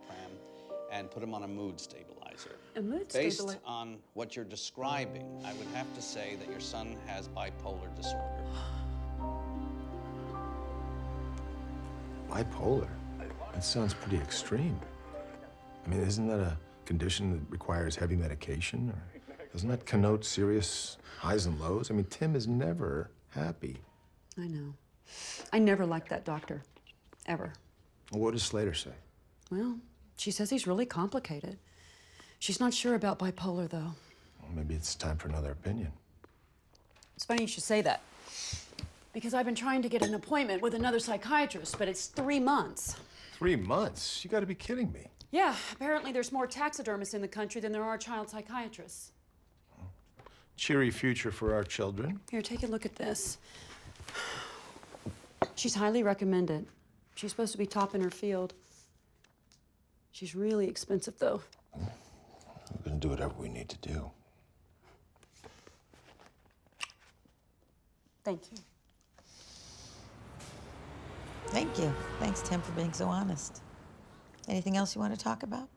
and put him on a mood stabilizer. A mood Based stabilizer? on what you're describing, I would have to say that your son has bipolar disorder. Bipolar? That sounds pretty extreme. I mean, isn't that a condition that requires heavy medication? Or doesn't that connote serious highs and lows? I mean, Tim is never happy. I know. I never liked that doctor. Ever. Well, what does Slater say? Well, she says he's really complicated. She's not sure about bipolar, though. Well, maybe it's time for another opinion. It's funny you should say that. Because I've been trying to get an appointment with another psychiatrist, but it's 3 months. 3 months? You gotta be kidding me. Yeah, apparently there's more taxidermists in the country than there are child psychiatrists. Cheery future for our children. Here, take a look at this. She's highly recommended. She's supposed to be top in her field. She's really expensive, though. We're gonna do whatever we need to do. Thank you. Thank you. Thanks, Tim, for being so honest. Anything else you want to talk about?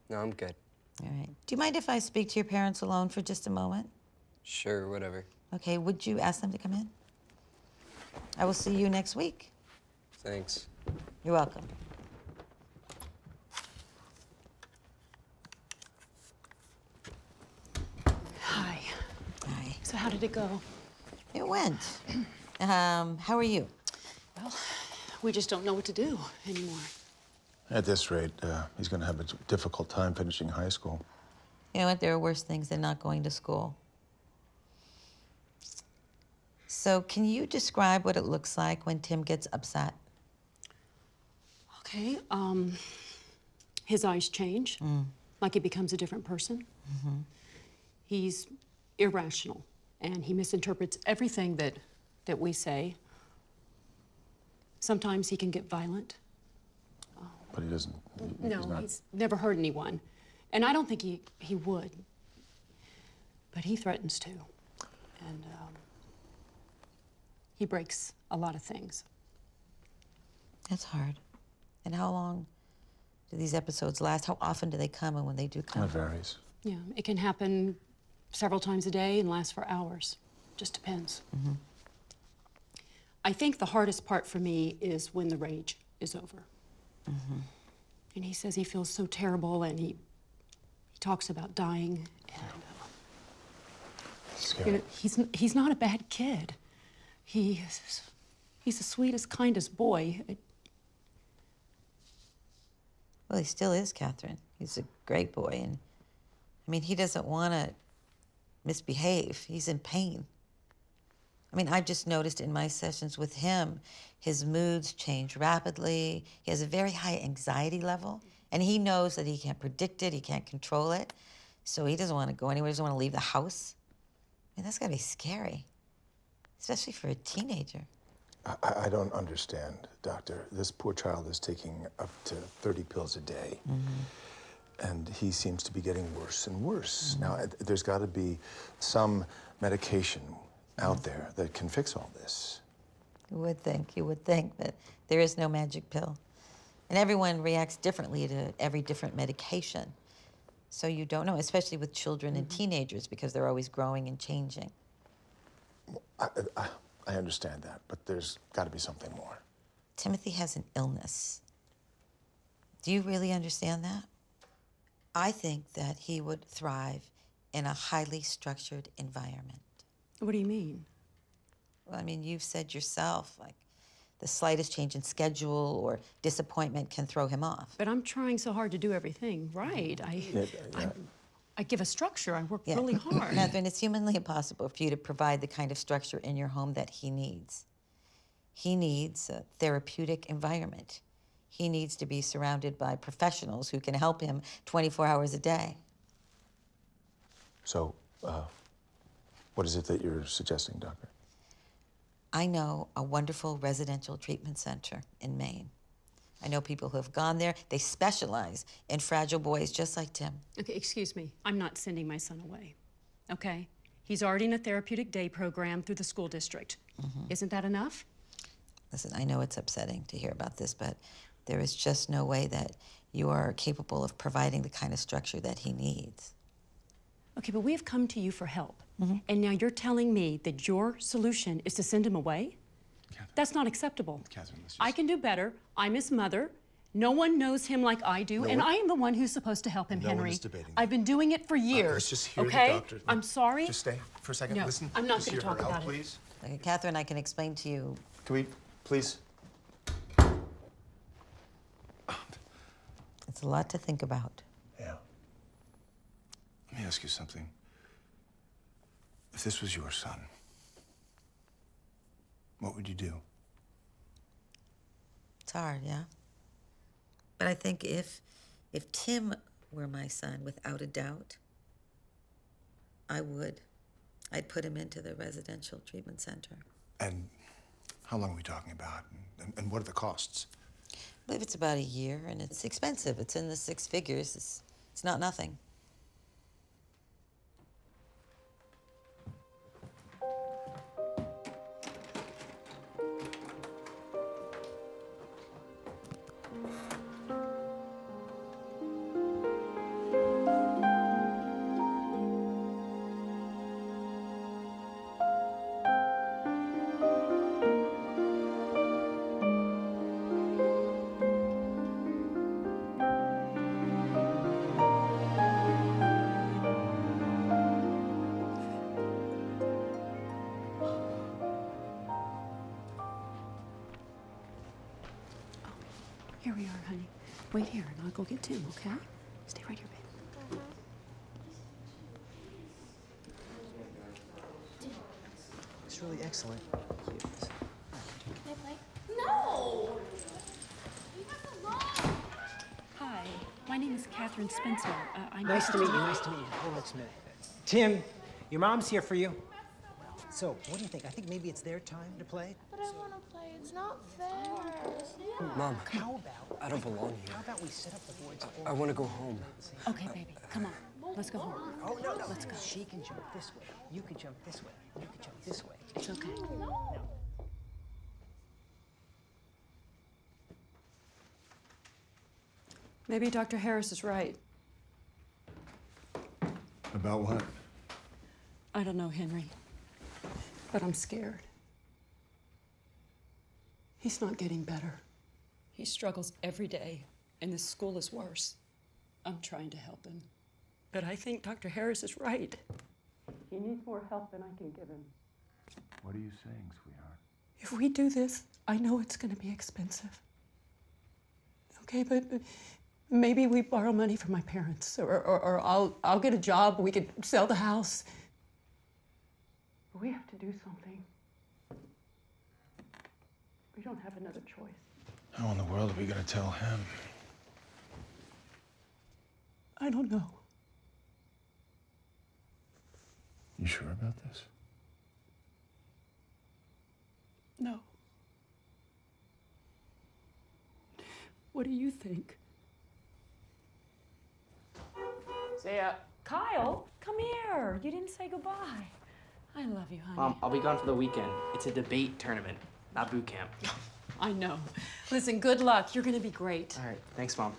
No, I'm good. All right. Do you mind if I speak to your parents alone for just a moment? Sure, whatever. Okay, would you ask them to come in? I will see you next week. Thanks. You're welcome. Hi. Hi. So how did it go? It went. How are you? Well, we just don't know what to do anymore. At this rate, he's gonna have a difficult time finishing high school. You know what? There are worse things than not going to school. So can you describe what it looks like when Tim gets upset? Okay, his eyes change, like he becomes a different person. He's irrational, and he misinterprets everything that we say. Sometimes he can get violent. But he doesn't. No, not... he's never hurt anyone. And I don't think he would. But he threatens to. And he breaks a lot of things. That's hard. And how long do these episodes last? How often do they come, and when they do come? It varies. Yeah, it can happen several times a day and last for hours. Just depends. I think the hardest part for me is when the rage is over. And he says he feels so terrible, and he talks about dying. And you know, he's not a bad kid. He's the sweetest, kindest boy. Well, he still is, Catherine. He's a great boy, and I mean, he doesn't want to misbehave. He's in pain. I mean, I've just noticed in my sessions with him, his moods change rapidly. He has a very high anxiety level, and he knows that he can't predict it, he can't control it, so he doesn't want to go anywhere, he doesn't want to leave the house. I mean, that's gotta be scary, especially for a teenager. I don't understand, Doctor. This poor child is taking up to 30 pills a day. And he seems to be getting worse and worse. Now, there's got to be some medication out there that can fix all this. You would think that there is no magic pill. And everyone reacts differently to every different medication. So you don't know, especially with children and teenagers, because they're always growing and changing. I understand that, but there's got to be something more. Timothy has an illness. Do you really understand that? I think that he would thrive in a highly structured environment. What do you mean? Well, I mean, you've said yourself, like, the slightest change in schedule or disappointment can throw him off. But I'm trying so hard to do everything right. I give a structure. I work really hard. Catherine, it's humanly impossible for you to provide the kind of structure in your home that he needs. He needs a therapeutic environment. He needs to be surrounded by professionals who can help him 24 hours a day. So, what is it that you're suggesting, Doctor? I know a wonderful residential treatment center in Maine. I know people who have gone there. They specialize in fragile boys just like Tim. Okay, excuse me. I'm not sending my son away, okay? He's already in a therapeutic day program through the school district. Isn't that enough? Listen, I know it's upsetting to hear about this, but there is just no way that you are capable of providing the kind of structure that he needs. Okay, but we have come to you for help. And now you're telling me that your solution is to send him away? Catherine. That's not acceptable. Catherine, let's just... I can do better. I'm his mother. No one knows him like I do, and I am the one who's supposed to help him, Henry. No one is debating I've been doing it for years. Let's just hear okay? the doctor. I'm sorry. Just stay for a second. No, Listen. I'm not Just going to hear talk her out, about please. Okay, Catherine, I can explain to you. Can we, please? It's a lot to think about. Yeah. Let me ask you something. If this was your son, what would you do? It's hard, yeah? But I think if Tim were my son, without a doubt, I'd put him into the residential treatment center. And how long are we talking about? And what are the costs? I believe it's about a year, and it's expensive. It's in the 6 figures. It's not nothing. Here we are, honey. Wait here, and I'll go get Tim, okay? Stay right here, babe. It's really excellent. Can I play? No! Hi, my name is Catherine Spencer. I'm Nice to meet you. Nice to meet you. Hold on a minute. Tim, your mom's here for you. So, what do you think? I think maybe it's their time to play. But I want to play. It's not fair. Mom, How about I don't belong here. how about we set up the boards? I want to go home. Okay, baby, come on. Let's go home. Oh no, no. Let's go. She can jump this way. You can jump this way. You can jump this way. It's okay. Maybe Dr. Harris is right. About what? I don't know, Henry, but I'm scared. He's not getting better. He struggles every day, and this school is worse. I'm trying to help him, but I think Dr. Harris is right. He needs more help than I can give him. What are you saying, sweetheart? If we do this, I know it's going to be expensive. Okay, but maybe we borrow money from my parents, or I'll get a job. We could sell the house. But we have to do something. We don't have another choice. How in the world are we going to tell him? I don't know. You sure about this? No. What do you think? Say, Kyle, come here. You didn't say goodbye. I love you, honey. Mom, I'll be gone for the weekend. It's a debate tournament, not boot camp. I know. Listen, good luck. You're gonna be great. All right, thanks, Mom.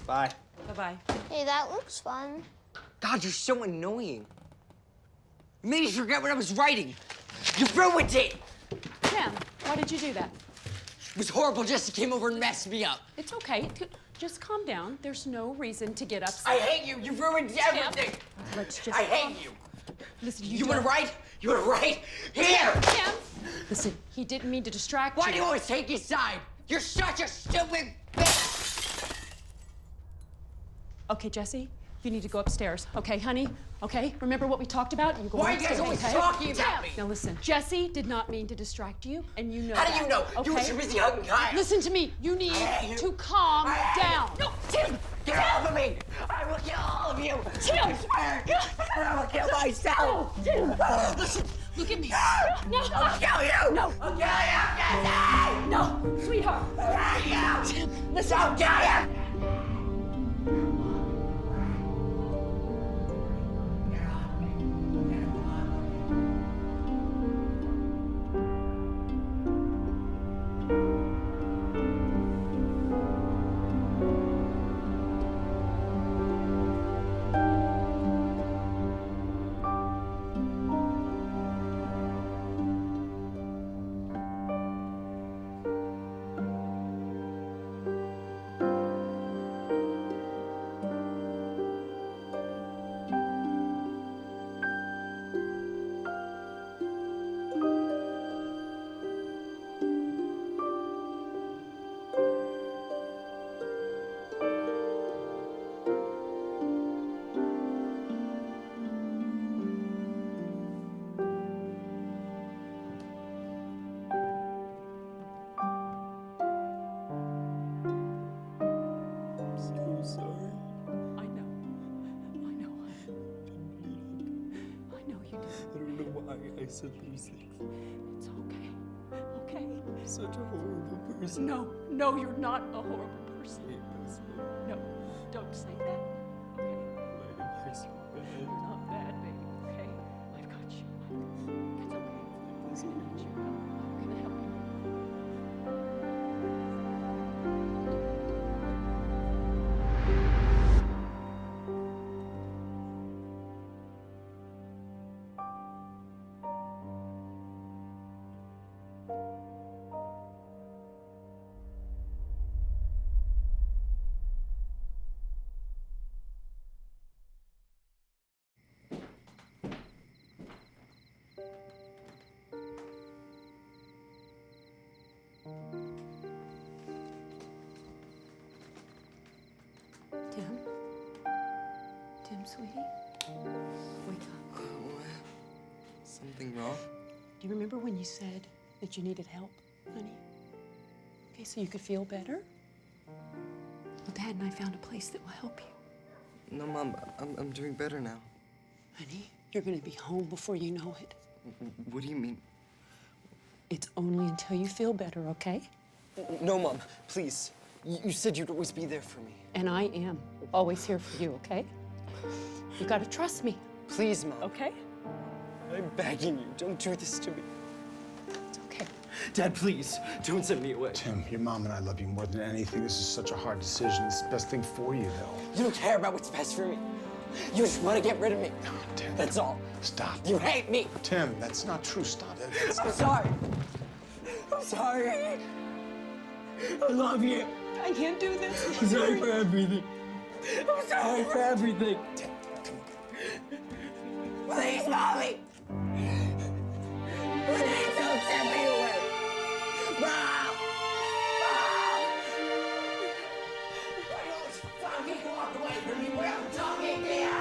Bye. Bye-bye. Hey, that looks fun. God, you're so annoying. You made me forget what I was writing. You ruined it. Tim, why did you do that? It was horrible. Jesse came over and messed me up. It's okay. just calm down. There's no reason to get upset. I hate you. You ruined everything. Let's just. I hate you. Listen, You want to write? You want to write? Here. Tim. Listen, he didn't mean to distract you. Why do you always take his side? You're such a stupid bitch. Okay, Jesse, you need to go upstairs. Okay, honey? Okay? Remember what we talked about? You go Why are you guys upstairs, always okay? talking about me? Now listen, Jesse did not mean to distract you, and you know How do that, you know? You were okay? too busy hugging Kyle. Listen to me. You need to calm down. No, Tim, get off of me. I will kill all of you. Tim! I swear. I will kill myself. No, Tim. Listen, look at me. No. I'll kill you. No. I'll kill you. Jesse. No, sweetheart. I'll kill you. Tim, listen. I'll kill you. I said those things. It's okay. Okay? I'm such a horrible person. No, you're not a horrible person. No, don't say that. Okay? Why am I so bad? You're not bad, baby. Okay? I've got you. It's okay. It's I'm gonna get you help. I'm gonna help you. Tim, sweetie? Wake up. Something wrong? Do you remember when you said that you needed help, honey? Okay, so you could feel better? Well, Dad and I found a place that will help you. No, Mom, I'm doing better now. Honey, you're gonna be home before you know it. What do you mean? It's only until you feel better, okay? No, Mom, please. You said you'd always be there for me. And I am always here for you, okay? You gotta trust me. Please, Mom. Okay? I'm begging you, don't do this to me. It's okay. Dad, please, don't send me away. Tim, your mom and I love you more than anything. This is such a hard decision. It's the best thing for you, though. You don't care about what's best for me. You just want to get rid of me. No, Tim. That's all. Stop. You hate me. Tim, that's not true. Stop it. I'm sorry. I'm sorry. I love you. I can't do this. I'm sorry for everything. I'm sorry for everything. Tim, come on. Please, Mommy. Please don't send me away. Mom. Mom. Why you always fucking walk away from me when I'm talking to you?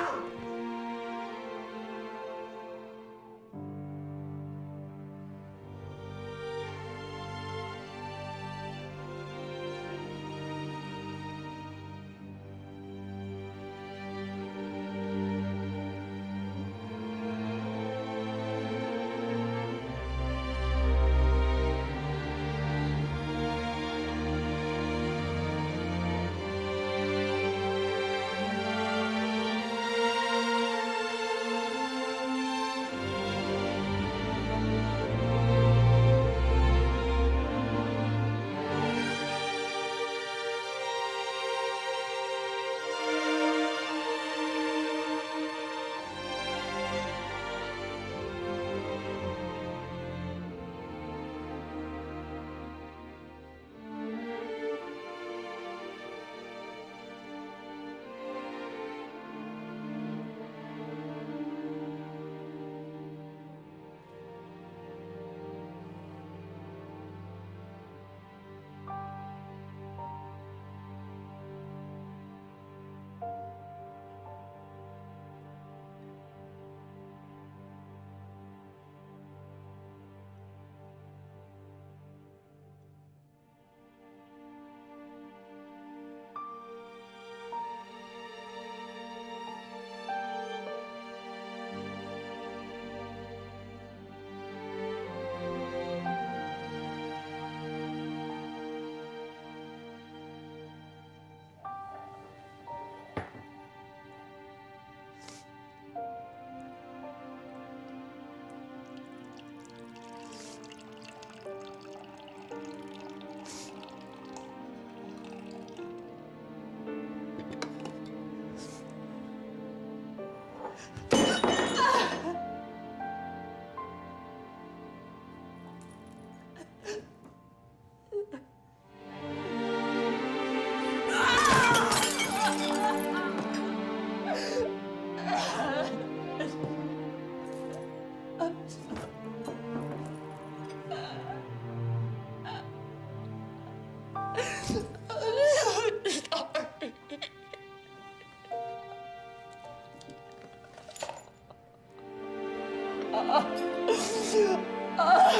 Bye,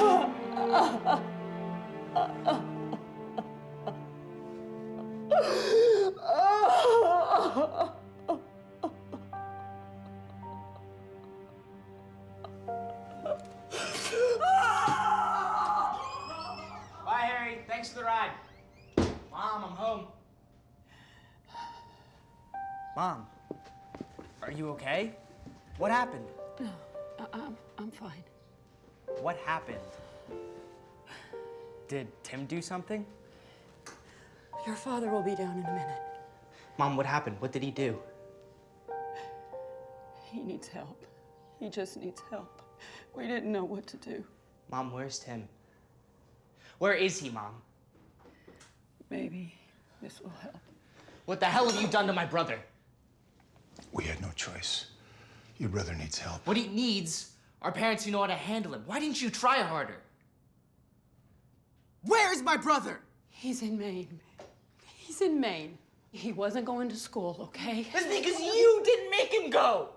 Harry. Thanks for the ride. Mom, I'm home. Mom, are you okay? What happened? No, I'm fine. What happened? Did Tim do something? Your father will be down in a minute. Mom, what happened? What did he do? He needs help. He just needs help. We didn't know what to do. Mom, where's Tim? Where is he, Mom? Maybe this will help. What the hell have you done to my brother? We had no choice. Your brother needs help. What he needs are parents who know how to handle him. Why didn't you try harder? Where's my brother? He's in Maine. He's in Maine. He wasn't going to school, okay? That's because you didn't make him go!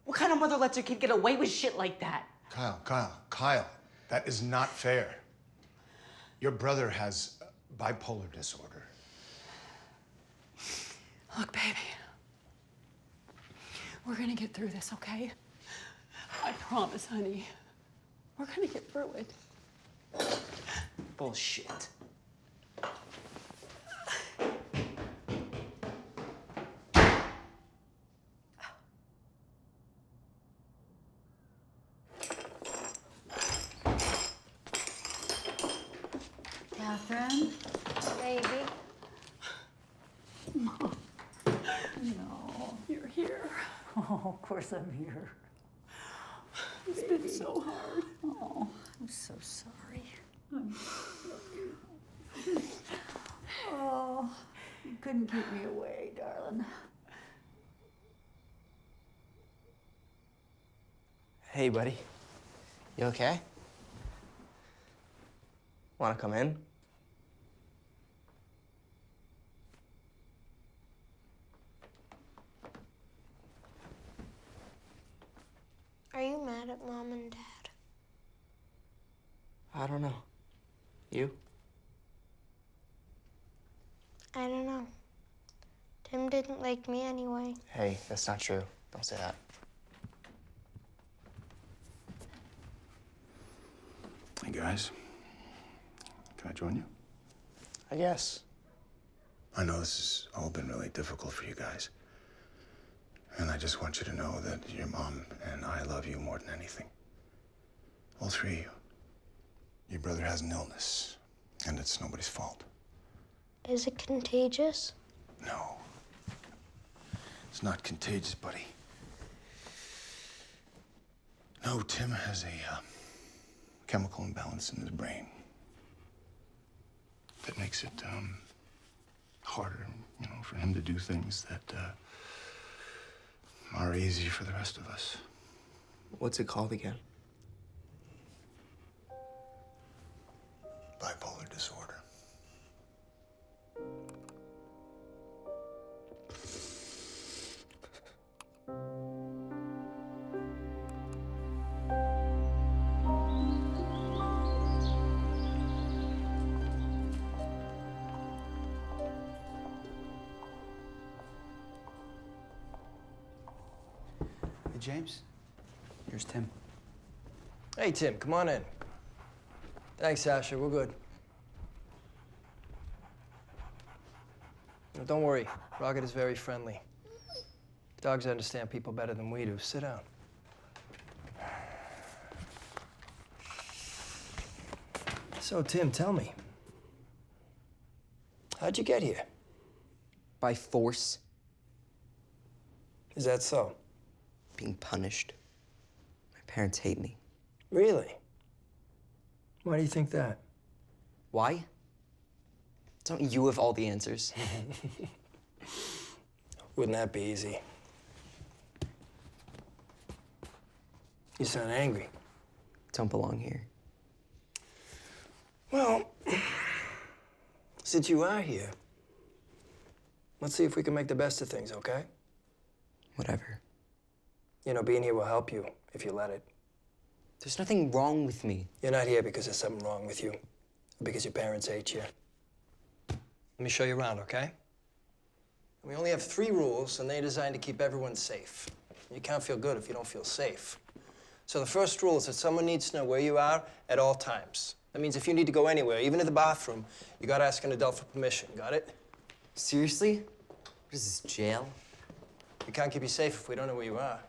What kind of mother lets her kid get away with shit like that? Kyle, that is not fair. Your brother has bipolar disorder. Look, baby. We're gonna get through this, okay? I promise, honey. We're gonna get through it. Bullshit. Catherine? Baby. Mom. No. You're here. Oh, of course I'm here. It's been so hard. Oh, I'm so sorry. Oh, you couldn't keep me away, darling. Hey, buddy. You okay? Wanna come in? Are you mad at Mom and Dad? I don't know. You? I don't know. Tim didn't like me anyway. Hey, that's not true. Don't say that. Hey, guys. Can I join you? I guess. I know this has all been really difficult for you guys. And I just want you to know that your mom and I love you more than anything. All three of you. Your brother has an illness, and it's nobody's fault. Is it contagious? No. It's not contagious, buddy. No, Tim has a chemical imbalance in his brain that makes it harder, for him to do things that are easy for the rest of us. What's it called again? Bipolar disorder. Hey, James. Here's Tim. Hey, Tim, come on in. Thanks, Asher. We're good. Now, don't worry. Rocket is very friendly. Dogs understand people better than we do. Sit down. So, Tim, tell me. How'd you get here? By force. Is that so? Being punished. My parents hate me. Really? Why do you think that? Why? Don't you have all the answers? Wouldn't that be easy? You sound angry. Don't belong here. Well, since you are here, let's see if we can make the best of things, okay? Whatever. You know, being here will help you if you let it. There's nothing wrong with me. You're not here because there's something wrong with you. Or because your parents hate you. Let me show you around, okay? We only have 3 rules, and they're designed to keep everyone safe. You can't feel good if you don't feel safe. So the first rule is that someone needs to know where you are at all times. That means if you need to go anywhere, even to the bathroom, you gotta ask an adult for permission. Got it? Seriously? What is this, jail? We can't keep you safe if we don't know where you are.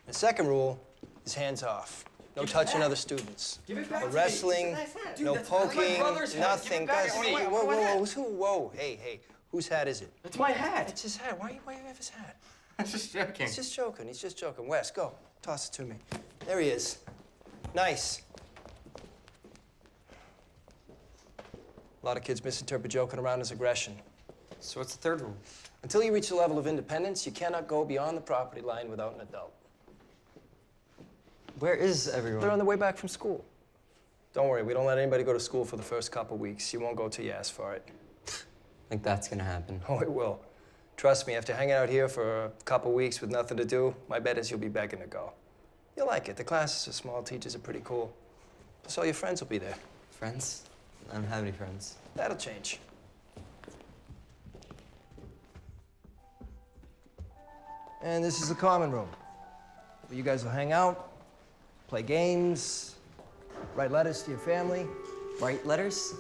The second rule is hands off. No touching other students. Give it back No to me. wrestling, It's a nice hat. Dude, no that's my poking, brother's hat. nothing. Give it back Guys, to me. whoa, What hat? whoa, hey, whose hat is it? It's my hat. It's his hat. Why do you have his hat? I'm just joking. He's just joking. He's just joking. Wes, go. Toss it to me. There he is. Nice. A lot of kids misinterpret joking around as aggression. So what's the third rule? Until you reach a level of independence, you cannot go beyond the property line without an adult. Where is everyone? They're on their way back from school. Don't worry, we don't let anybody go to school for the first couple weeks. You won't go till you ask for it. Think that's gonna happen? Oh, it will. Trust me, after hanging out here for a couple weeks with nothing to do, my bet is you'll be begging to go. You'll like it. The classes are small, teachers are pretty cool. Plus all your friends will be there. Friends? I don't have any friends. That'll change. And this is the common room, where you guys will hang out, play games, write letters to your family. Write letters?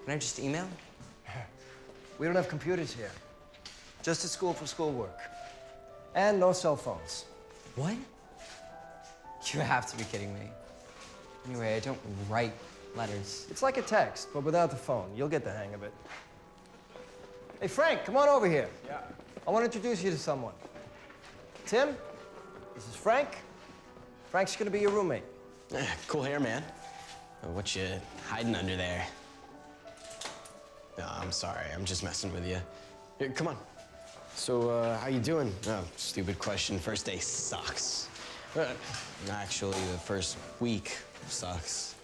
Can I just email? We don't have computers here. Just at school for schoolwork. And no cell phones. What? You have to be kidding me. Anyway, I don't write letters. It's like a text, but without the phone. You'll get the hang of it. Hey, Frank, come on over here. Yeah. I want to introduce you to someone. Tim, this is Frank. Frank's gonna be your roommate. Cool hair, man. What you hiding under there? No, I'm sorry. I'm just messing with you. Here, come on. So, how you doing? Oh, stupid question. First day sucks. Actually, the first week sucks.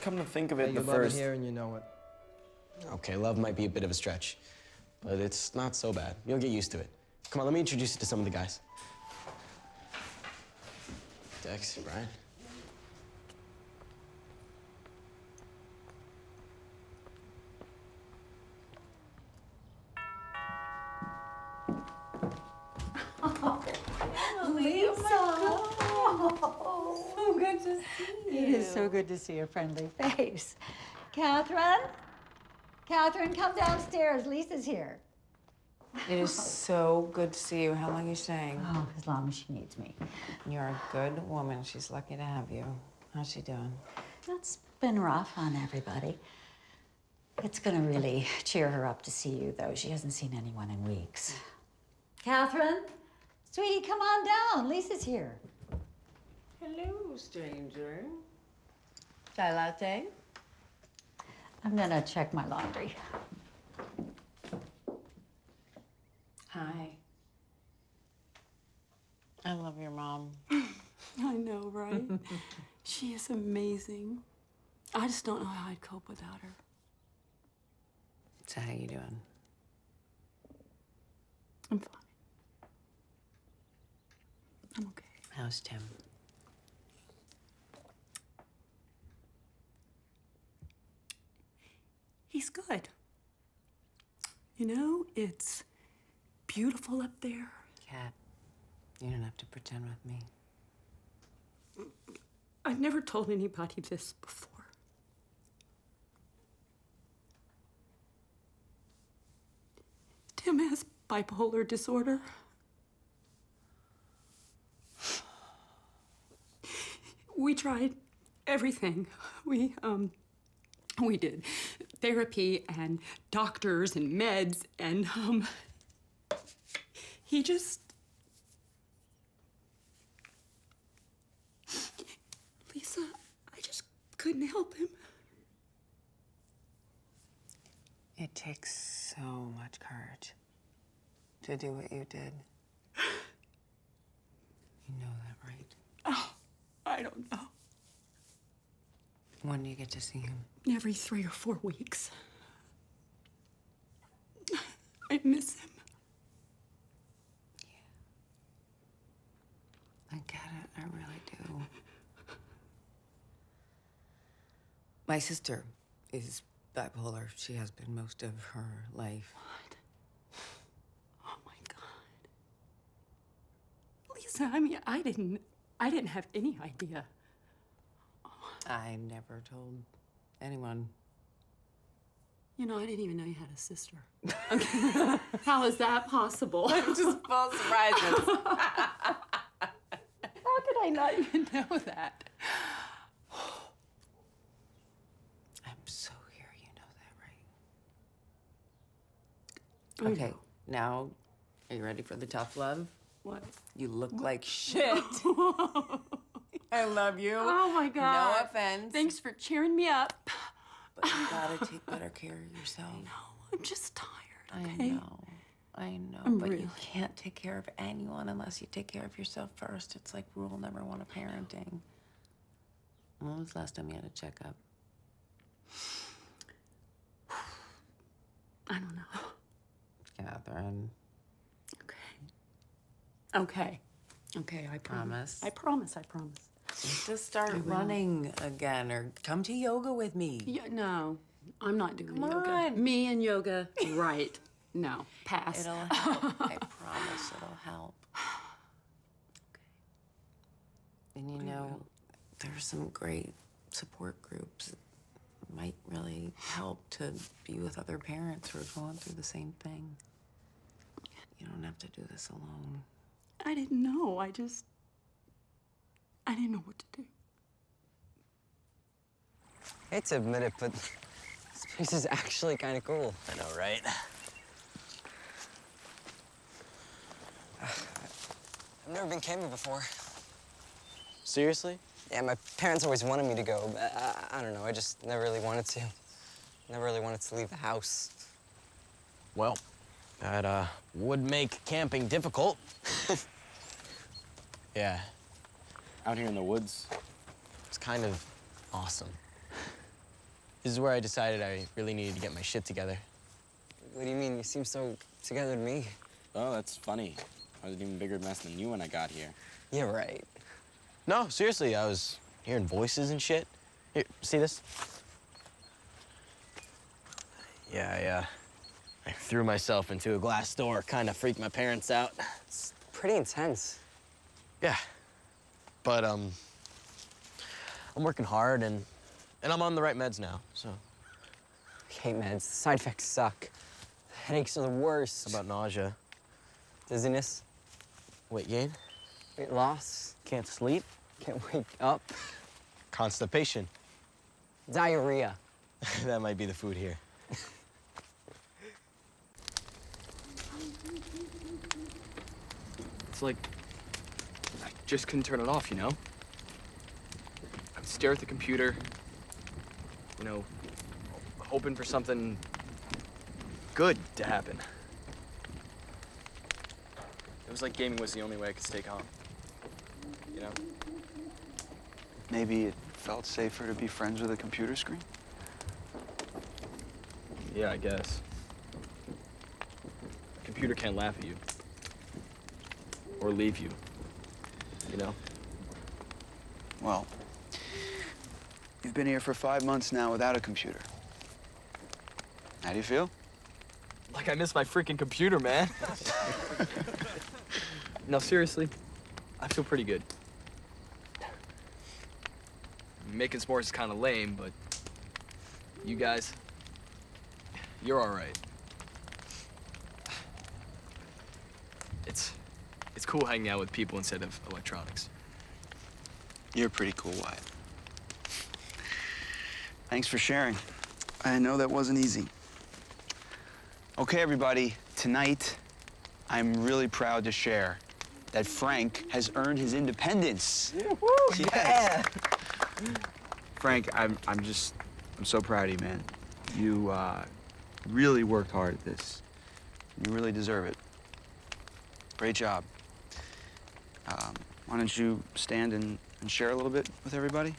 Come to think of it, You the love first... it here and you know it. Okay, love might be a bit of a stretch, but it's not so bad. You'll get used to it. Come on, let me introduce you to some of the guys. Dex, Brian. Lisa! Oh, so good to see you. It is so good to see a friendly face. Catherine? Catherine, come downstairs. Lisa's here. It is so good to see you. How long are you staying? Oh, as long as she needs me. You're a good woman. She's lucky to have you. How's she doing? That's been rough on everybody. It's gonna really cheer her up to see you, though. She hasn't seen anyone in weeks. Catherine? Sweetie, come on down. Lisa's here. Hello, stranger. Chai latte? I'm gonna check my laundry. Hi. I love your mom. I know, right? She is amazing. I just don't know how I'd cope without her. So how you doing? I'm fine. I'm okay. How's Tim? He's good. You know, it's beautiful up there. Kat, you don't have to pretend with me. I've never told anybody this before. Tim has bipolar disorder. We tried everything. We did therapy and doctors and meds and, he just... Lisa, I just couldn't help him. It takes so much courage to do what you did. You know that, right? Oh, I don't know. When do you get to see him? Every 3 or 4 weeks. I miss him. I get it, I really do. My sister is bipolar. She has been most of her life. What? Oh my God. Lisa, I mean, I didn't have any idea. I never told anyone. You know, I didn't even know you had a sister. How is that possible? I'm just full of surprises. How could I not even know that? I'm so here, you know that, right? Okay, now, are you ready for the tough love? What? You look like shit. I love you. Oh my God. No offense. Thanks for cheering me up. But you gotta take better care of yourself. I know. I'm just tired, okay? I know, I'm but really... you can't take care of anyone unless you take care of yourself first. It's like rule number one of parenting. When was the last time you had a checkup? I don't know. Catherine. Okay, I promise. I promise. Just start running again or come to yoga with me. Yeah, no, I'm not doing Come yoga. on. Me and yoga, right. No, pass. It'll help. I promise it'll help. Okay. And you know, there's some great support groups that might really help to be with other parents who are going through the same thing. You don't have to do this alone. I didn't know. I didn't know what to do. I hate to admit it, but this place is actually kind of cool. I know, right? I've never been camping before. Seriously? Yeah, my parents always wanted me to go, but I don't know, I just never really wanted to. Never really wanted to leave the house. Well, that would make camping difficult. Yeah. Out here in the woods, it's kind of awesome. This is where I decided I really needed to get my shit together. What do you mean? You seem so together to me. Oh, that's funny. I was an even bigger mess than you when I got here. Yeah, right. No, seriously, I was hearing voices and shit. Here, see this? Yeah, I threw myself into a glass door, kind of freaked my parents out. It's pretty intense. Yeah, but I'm working hard and I'm on the right meds now, so. I hate meds. The side effects suck. Headaches are the worst. How about nausea? Dizziness. Weight gain? Weight loss. Can't sleep? Can't wake up. Constipation. Diarrhea. That might be the food here. It's like I just couldn't turn it off, you know? I would stare at the computer, you know, hoping for something good to happen. It was like gaming was the only way I could stay calm, you know? Maybe it felt safer to be friends with a computer screen? Yeah, I guess. A computer can't laugh at you. Or leave you, you know? Well, you've been here for 5 months now without a computer. How do you feel? Like I miss my freaking computer, man. No, seriously, I feel pretty good. Making s'mores is kind of lame, but you guys, you're all right. It's cool hanging out with people instead of electronics. You're pretty cool, Wyatt. Thanks for sharing. I know that wasn't easy. Okay, everybody, tonight, I'm really proud to share that Frank has earned his independence. Woo! Yes. Frank, I'm so proud of you, man. You really worked hard at this. You really deserve it. Great job. Why don't you stand and share a little bit with everybody?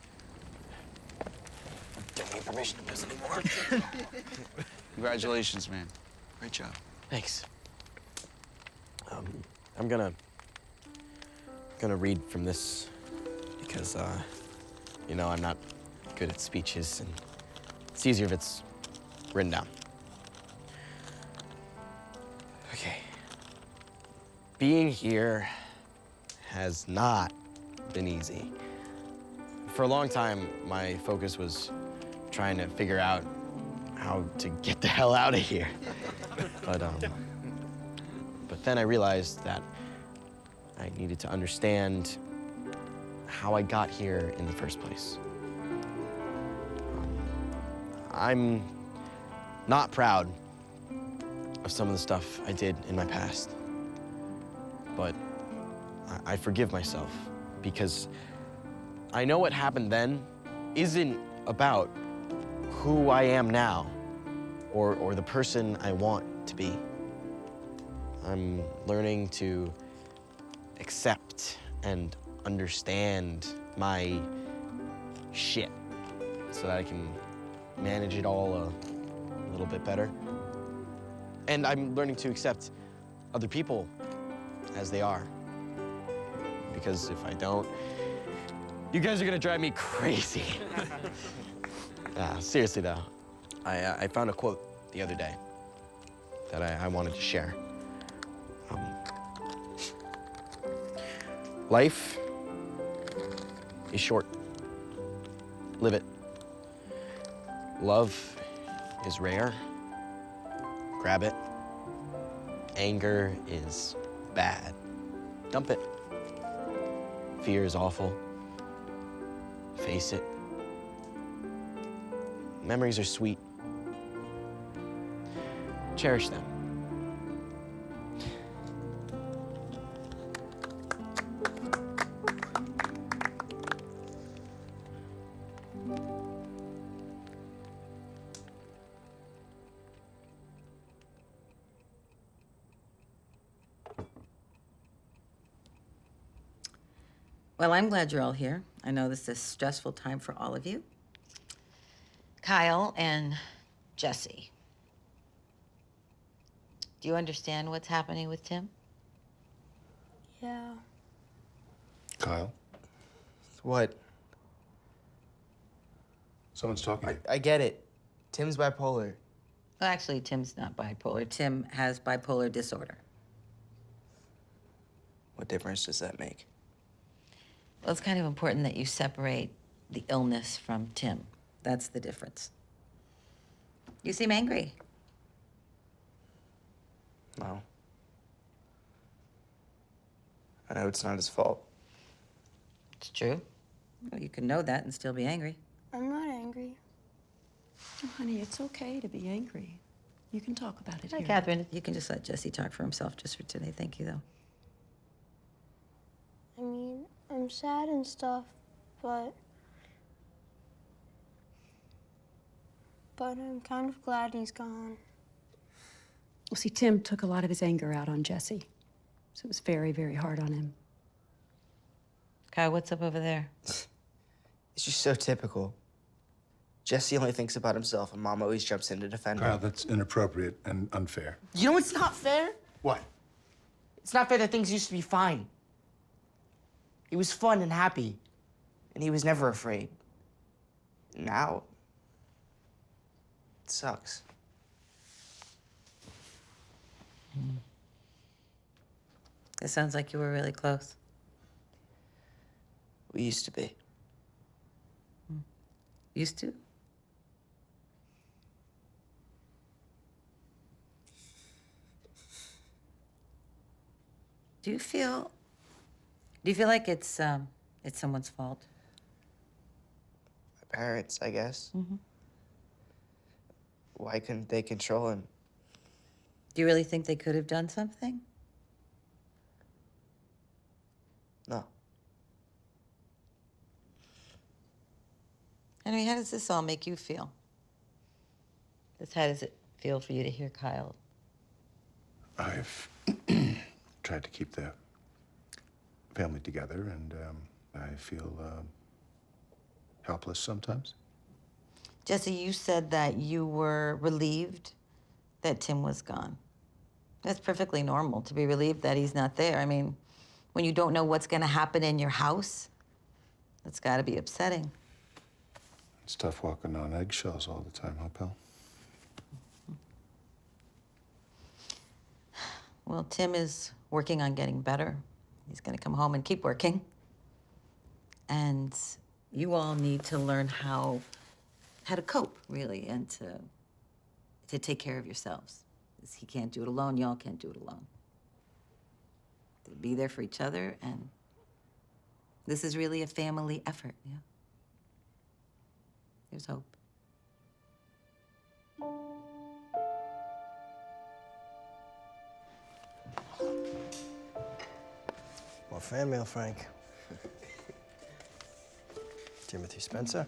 Don't need permission to do this anymore. Congratulations, man. Great job. Thanks. I'm gonna read from this because, you know, I'm not good at speeches and It's easier if it's written down. Okay. Being here has not been easy. For a long time, my focus was trying to figure out how to get the hell out of here. But then I realized that I needed to understand how I got here in the first place. I'm not proud of some of the stuff I did in my past, but I forgive myself because I know what happened then isn't about who I am now or the person I want to be. I'm learning to accept and understand my shit so that I can manage it all a little bit better. And I'm learning to accept other people as they are. Because if I don't, you guys are gonna drive me crazy. Seriously though, I found a quote the other day that I wanted to share. Life is short. Live it. Love is rare. Grab it. Anger is bad. Dump it. Fear is awful. Face it. Memories are sweet. Cherish them. Well, I'm glad you're all here. I know this is a stressful time for all of you. Kyle and Jesse. Do you understand what's happening with Tim? Yeah. Kyle? What? Someone's talking. I get it. Tim's bipolar. Well, actually, Tim's not bipolar. Tim has bipolar disorder. What difference does that make? Well, it's kind of important that you separate the illness from Tim. That's the difference. You seem angry. No. I know it's not his fault. It's true. Well, you can know that and still be angry. I'm not angry. Oh, honey, it's okay to be angry. You can talk about it Hi, here. Catherine. You can just let Jesse talk for himself just for today. Thank you, though. I mean, I'm sad and stuff, but I'm kind of glad he's gone. Well, see, Tim took a lot of his anger out on Jesse, so it was very, very hard on him. Kyle, what's up over there? It's just so typical. Jesse only thinks about himself, and Mom always jumps in to defend Kyle, him. that's inappropriate and unfair. You know what's not fair? What? It's not fair that things used to be fine. He was fun and happy, and he was never afraid. Now, it sucks. It sounds like you were really close. We used to be. Used to? Do you feel like it's someone's fault? My parents, I guess. Mm-hmm. Why couldn't they control him? Do you really think they could have done something? No. I mean, how does this all make you feel? How does it feel for you to hear Kyle? I've tried to keep the family together, and I feel helpless sometimes. Jesse, you said that you were relieved that Tim was gone. That's perfectly normal to be relieved that he's not there. I mean, when you don't know what's going to happen in your house, that's got to be upsetting. It's tough walking on eggshells all the time, huh, pal? Well, Tim is working on getting better. He's gonna come home and keep working. And you all need to learn how to cope, really, and to take care of yourselves. 'Cause he can't do it alone, y'all can't do it alone. To be there for each other, and this is really a family effort, yeah? There's hope. More fan mail, Frank. Timothy Spencer.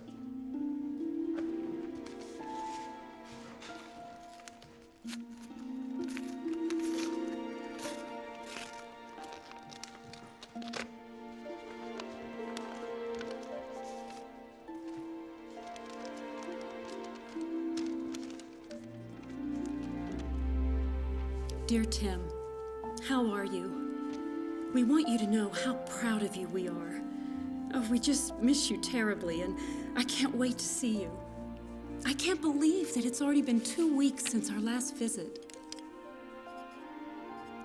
Dear Tim, how are you? We want you to know how proud of you we are. Oh, we just miss you terribly, and I can't wait to see you. I can't believe that it's already been 2 weeks since our last visit.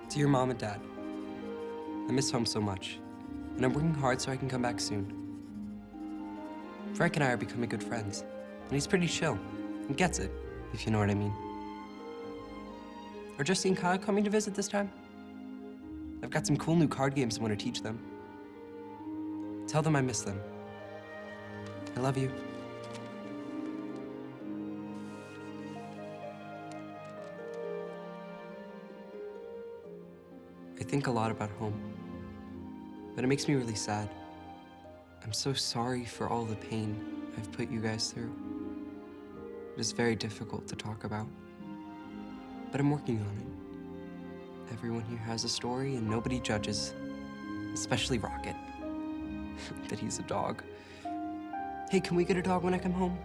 Dear Mom and Dad, I miss home so much, and I'm working hard so I can come back soon. Frank and I are becoming good friends, and he's pretty chill and gets it, if you know what I mean. Are Jesse and Kyle coming to visit this time? I've got some cool new card games I want to teach them. Tell them I miss them. I love you. I think a lot about home, but it makes me really sad. I'm so sorry for all the pain I've put you guys through. It is very difficult to talk about, but I'm working on it. Everyone here has a story and nobody judges, especially Rocket. That he's a dog. Hey, can we get a dog when I come home?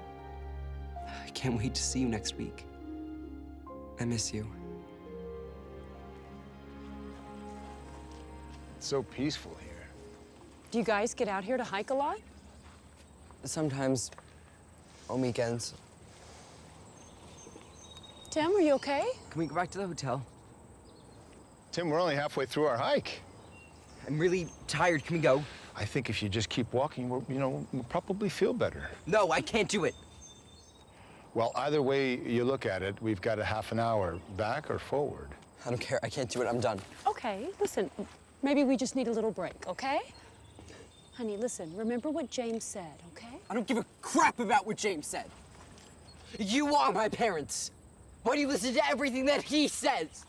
I can't wait to see you next week. I miss you. It's so peaceful here. Do you guys get out here to hike a lot? Sometimes, on weekends. Tim, are you okay? Can we go back to the hotel? Tim, we're only halfway through our hike. I'm really tired. Can we go? I think if you just keep walking, we'll probably feel better. No, I can't do it. Well, either way you look at it, we've got a half an hour, back or forward. I don't care. I can't do it. I'm done. Okay, listen, maybe we just need a little break, okay? Honey, listen, remember what James said, okay? I don't give a crap about what James said. You are my parents. Why do you listen to everything that he says?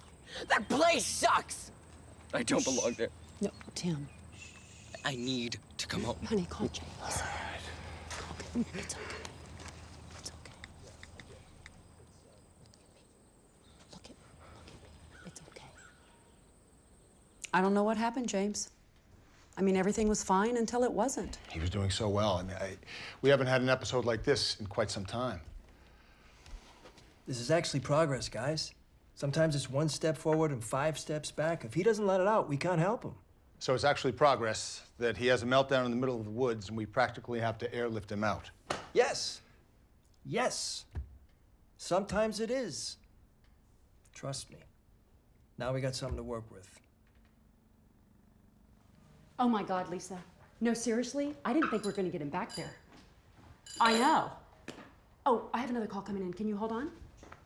That place sucks. I don't belong there. No, Tim. I need to come home. Honey, call James. Call him. It's okay. It's okay. Look at me. It's okay. I don't know what happened, James. I mean, everything was fine until it wasn't. He was doing so well. I mean, we haven't had an episode like this in quite some time. This is actually progress, guys. Sometimes it's 1 step forward and 5 steps back. If he doesn't let it out, we can't help him. So it's actually progress that he has a meltdown in the middle of the woods and we practically have to airlift him out. Yes. Yes. Sometimes it is. Trust me. Now we got something to work with. Oh my God, Lisa. No, seriously? I didn't think we were gonna get him back there. I know. Oh, I have another call coming in. Can you hold on?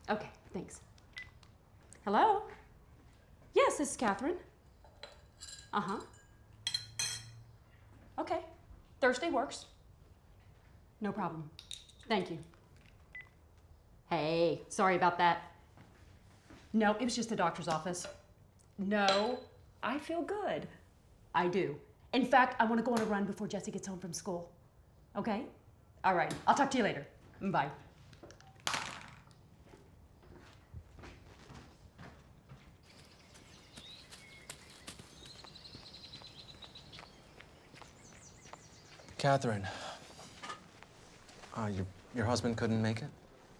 Okay, thanks. Hello? Yes, this is Catherine. Uh-huh. Okay. Thursday works. No problem. Thank you. Hey, sorry about that. No, it was just the doctor's office. No, I feel good. I do. In fact, I want to go on a run before Jesse gets home from school. Okay? All right. I'll talk to you later. Bye. Catherine, your husband couldn't make it?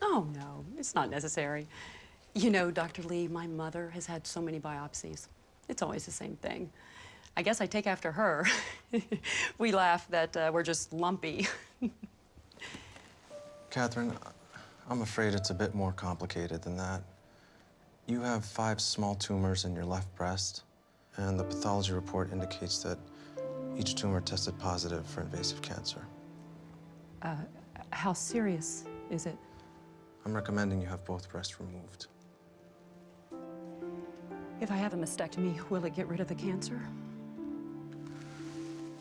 Oh, no, it's not necessary. You know, Dr. Lee, my mother has had so many biopsies. It's always the same thing. I guess I take after her. We laugh that we're just lumpy. Catherine, I'm afraid it's a bit more complicated than that. You have 5 small tumors in your left breast, and the pathology report indicates that each tumor tested positive for invasive cancer. How serious is it? I'm recommending you have both breasts removed. If I have a mastectomy, will it get rid of the cancer?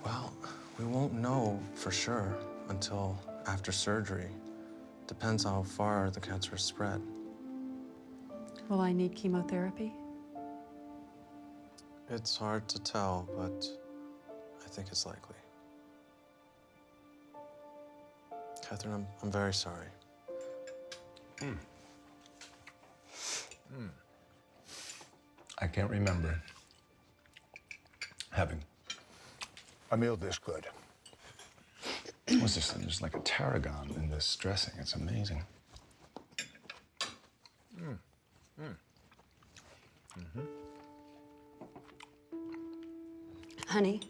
Well, we won't know for sure until after surgery. Depends how far the cancer has spread. Will I need chemotherapy? It's hard to tell, but I think it's likely. Catherine, I'm very sorry. I can't remember having a meal this good. What's this? There's like a tarragon in this dressing. It's amazing. Honey,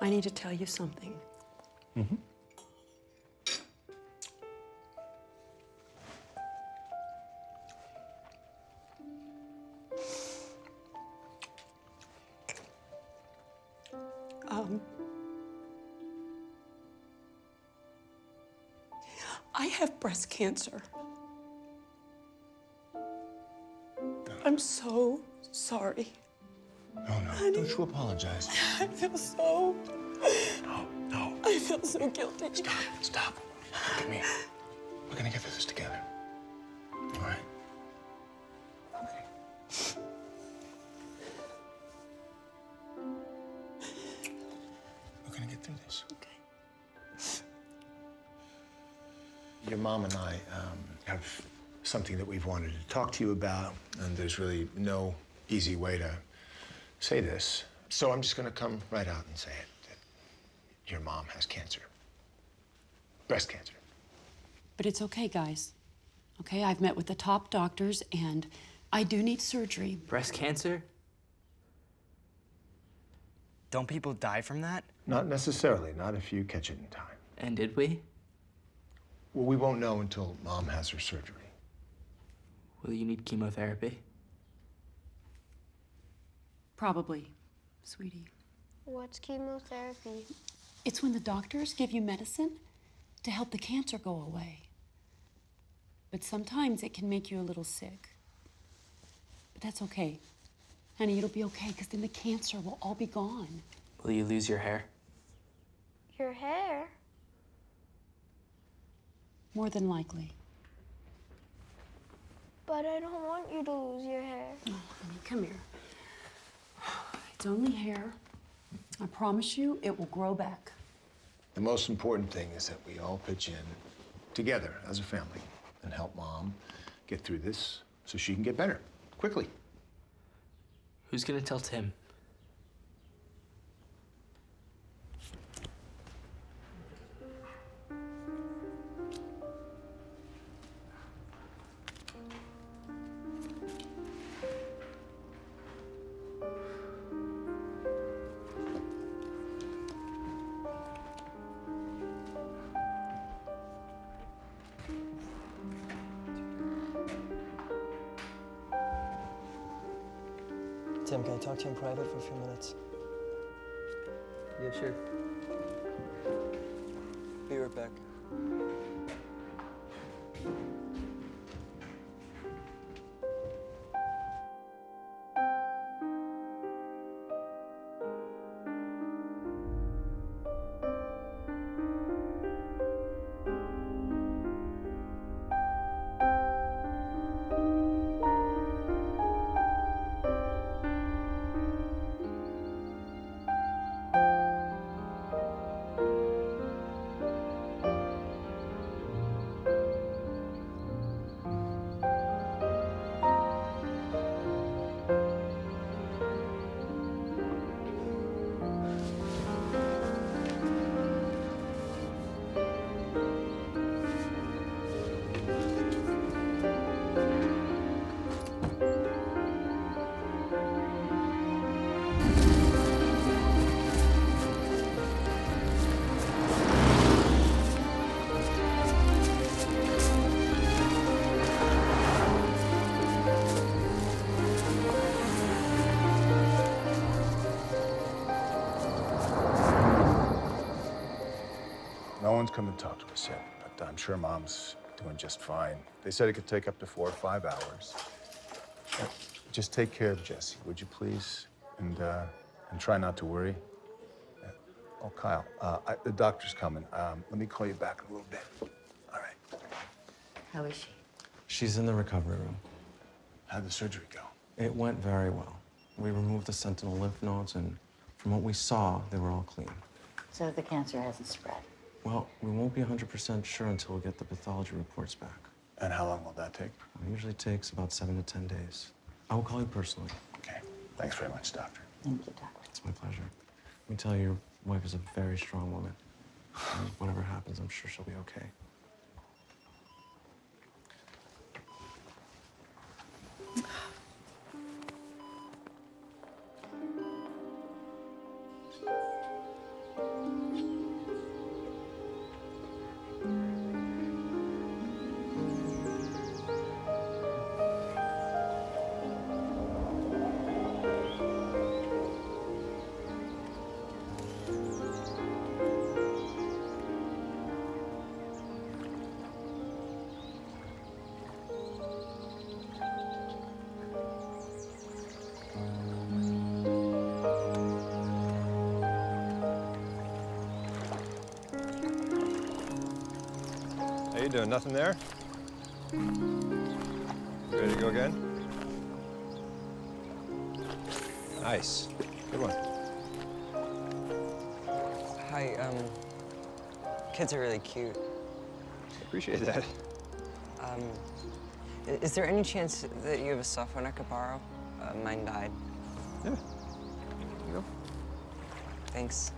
I need to tell you something. I have breast cancer. I'm so sorry. No, don't you apologize. I feel so... No. I feel so guilty. Stop. Look at me. We're gonna get through this together. All right? We're gonna get through this. Okay. Your mom and I have something that we've wanted to talk to you about, and there's really no easy way to say this. So I'm just gonna come right out and say it. That your mom has cancer. Breast cancer. But it's okay, guys. Okay, I've met with the top doctors, and I do need surgery. Breast cancer? Don't people die from that? Not necessarily, not if you catch it in time. And did we? Well, we won't know until Mom has her surgery. Will you need chemotherapy? Probably, sweetie. What's chemotherapy? It's when the doctors give you medicine to help the cancer go away. But sometimes it can make you a little sick. But that's okay. Honey, it'll be okay, because then the cancer will all be gone. Will you lose your hair? Your hair? More than likely. But I don't want you to lose your hair. Oh, honey, come here. It's only hair. I promise you, it will grow back. The most important thing is that we all pitch in together as a family and help Mom get through this so she can get better quickly. Who's gonna tell Tim? Tim, can I talk to you in private for a few minutes? Yeah, sure. Be right back. No one's come to talk to us yet, but I'm sure Mom's doing just fine. They said it could take up to 4 or 5 hours. Just take care of Jesse, would you please? And try not to worry. Oh, Kyle, the doctor's coming. Let me call you back in a little bit. All right. How is she? She's in the recovery room. How'd the surgery go? It went very well. We removed the sentinel lymph nodes, and from what we saw, they were all clean. So the cancer hasn't spread? Well, we won't be 100% sure until we get the pathology reports back. And how long will that take? It usually takes about 7 to 10 days. I will call you personally. Okay. Thanks very much, Doctor. Thank you, Doctor. It's my pleasure. Let me tell you, your wife is a very strong woman. And whatever happens, I'm sure she'll be okay. How you doing? Nothing there? Ready to go again? Nice. Good one. Hi, kids are really cute. Appreciate that. Is there any chance that you have a cell phone I could borrow? Mine died. Yeah. Here you go. Thanks.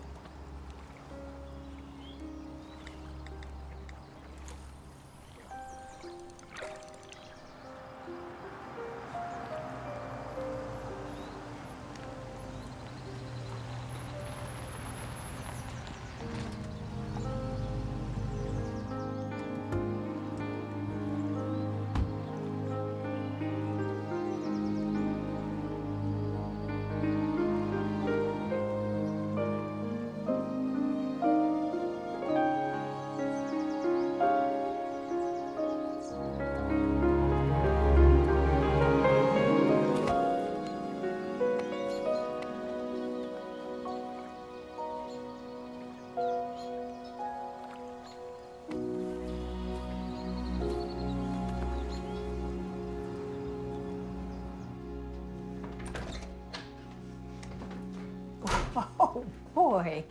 Oh, boy.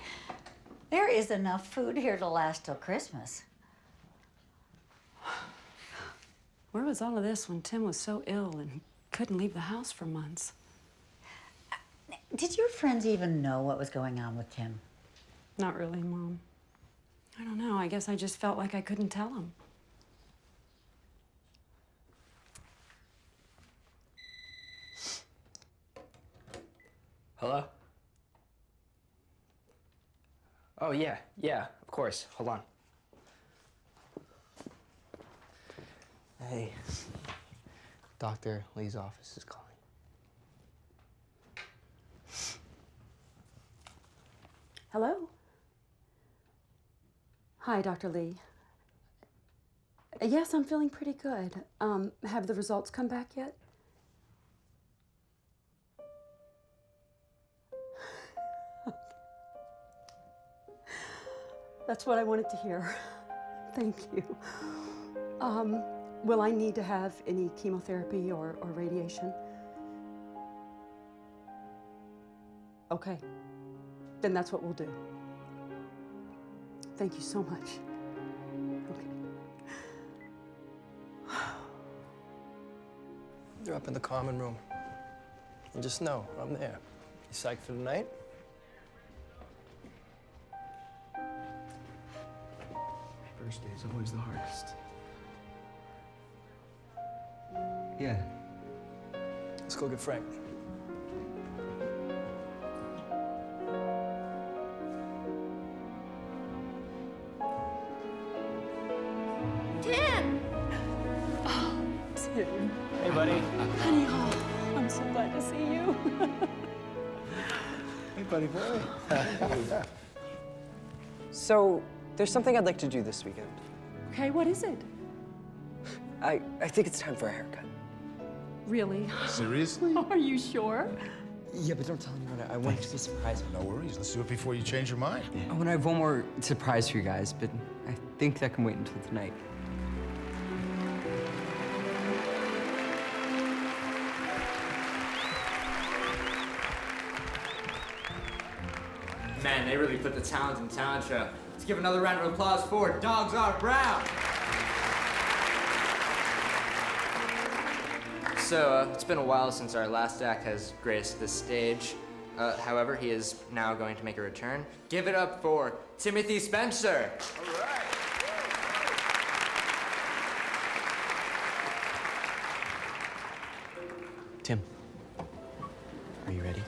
There is enough food here to last till Christmas. Where was all of this when Tim was so ill and couldn't leave the house for months? Did your friends even know what was going on with Tim? Not really, Mom. I don't know. I guess I just felt like I couldn't tell him. Hello? Oh, yeah, of course. Hold on. Hey, Dr. Lee's office is calling. Hello? Hi, Dr. Lee. Yes, I'm feeling pretty good. Have the results come back yet? That's what I wanted to hear. Thank you. Will I need to have any chemotherapy or radiation? Okay. Then that's what we'll do. Thank you so much. You're up in the common room. And just know, I'm there. You psyched for the night? First day's always the hardest. Yeah. Let's go get Frank. Tim! Oh, Tim. Hey, buddy. Honey, oh, I'm so glad to see you. Hey, buddy boy. So, There's something I'd like to do this weekend. Okay, what is it? I think it's time for a haircut. Really? Seriously? Are you sure? Yeah, but don't tell anyone. I want it to be a surprise. No worries. Let's do it before you change your mind. I want to have one more surprise for you guys, but I think that can wait until tonight. Man, they really put the talent in talent show. Let's give another round of applause for Dogs Are Brown. So, it's been a while since our last act has graced this stage. However, he is now going to make a return. Give it up for Timothy Spencer. All right. Tim, are you ready?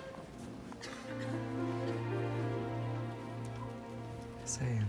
Yes, I am.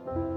you.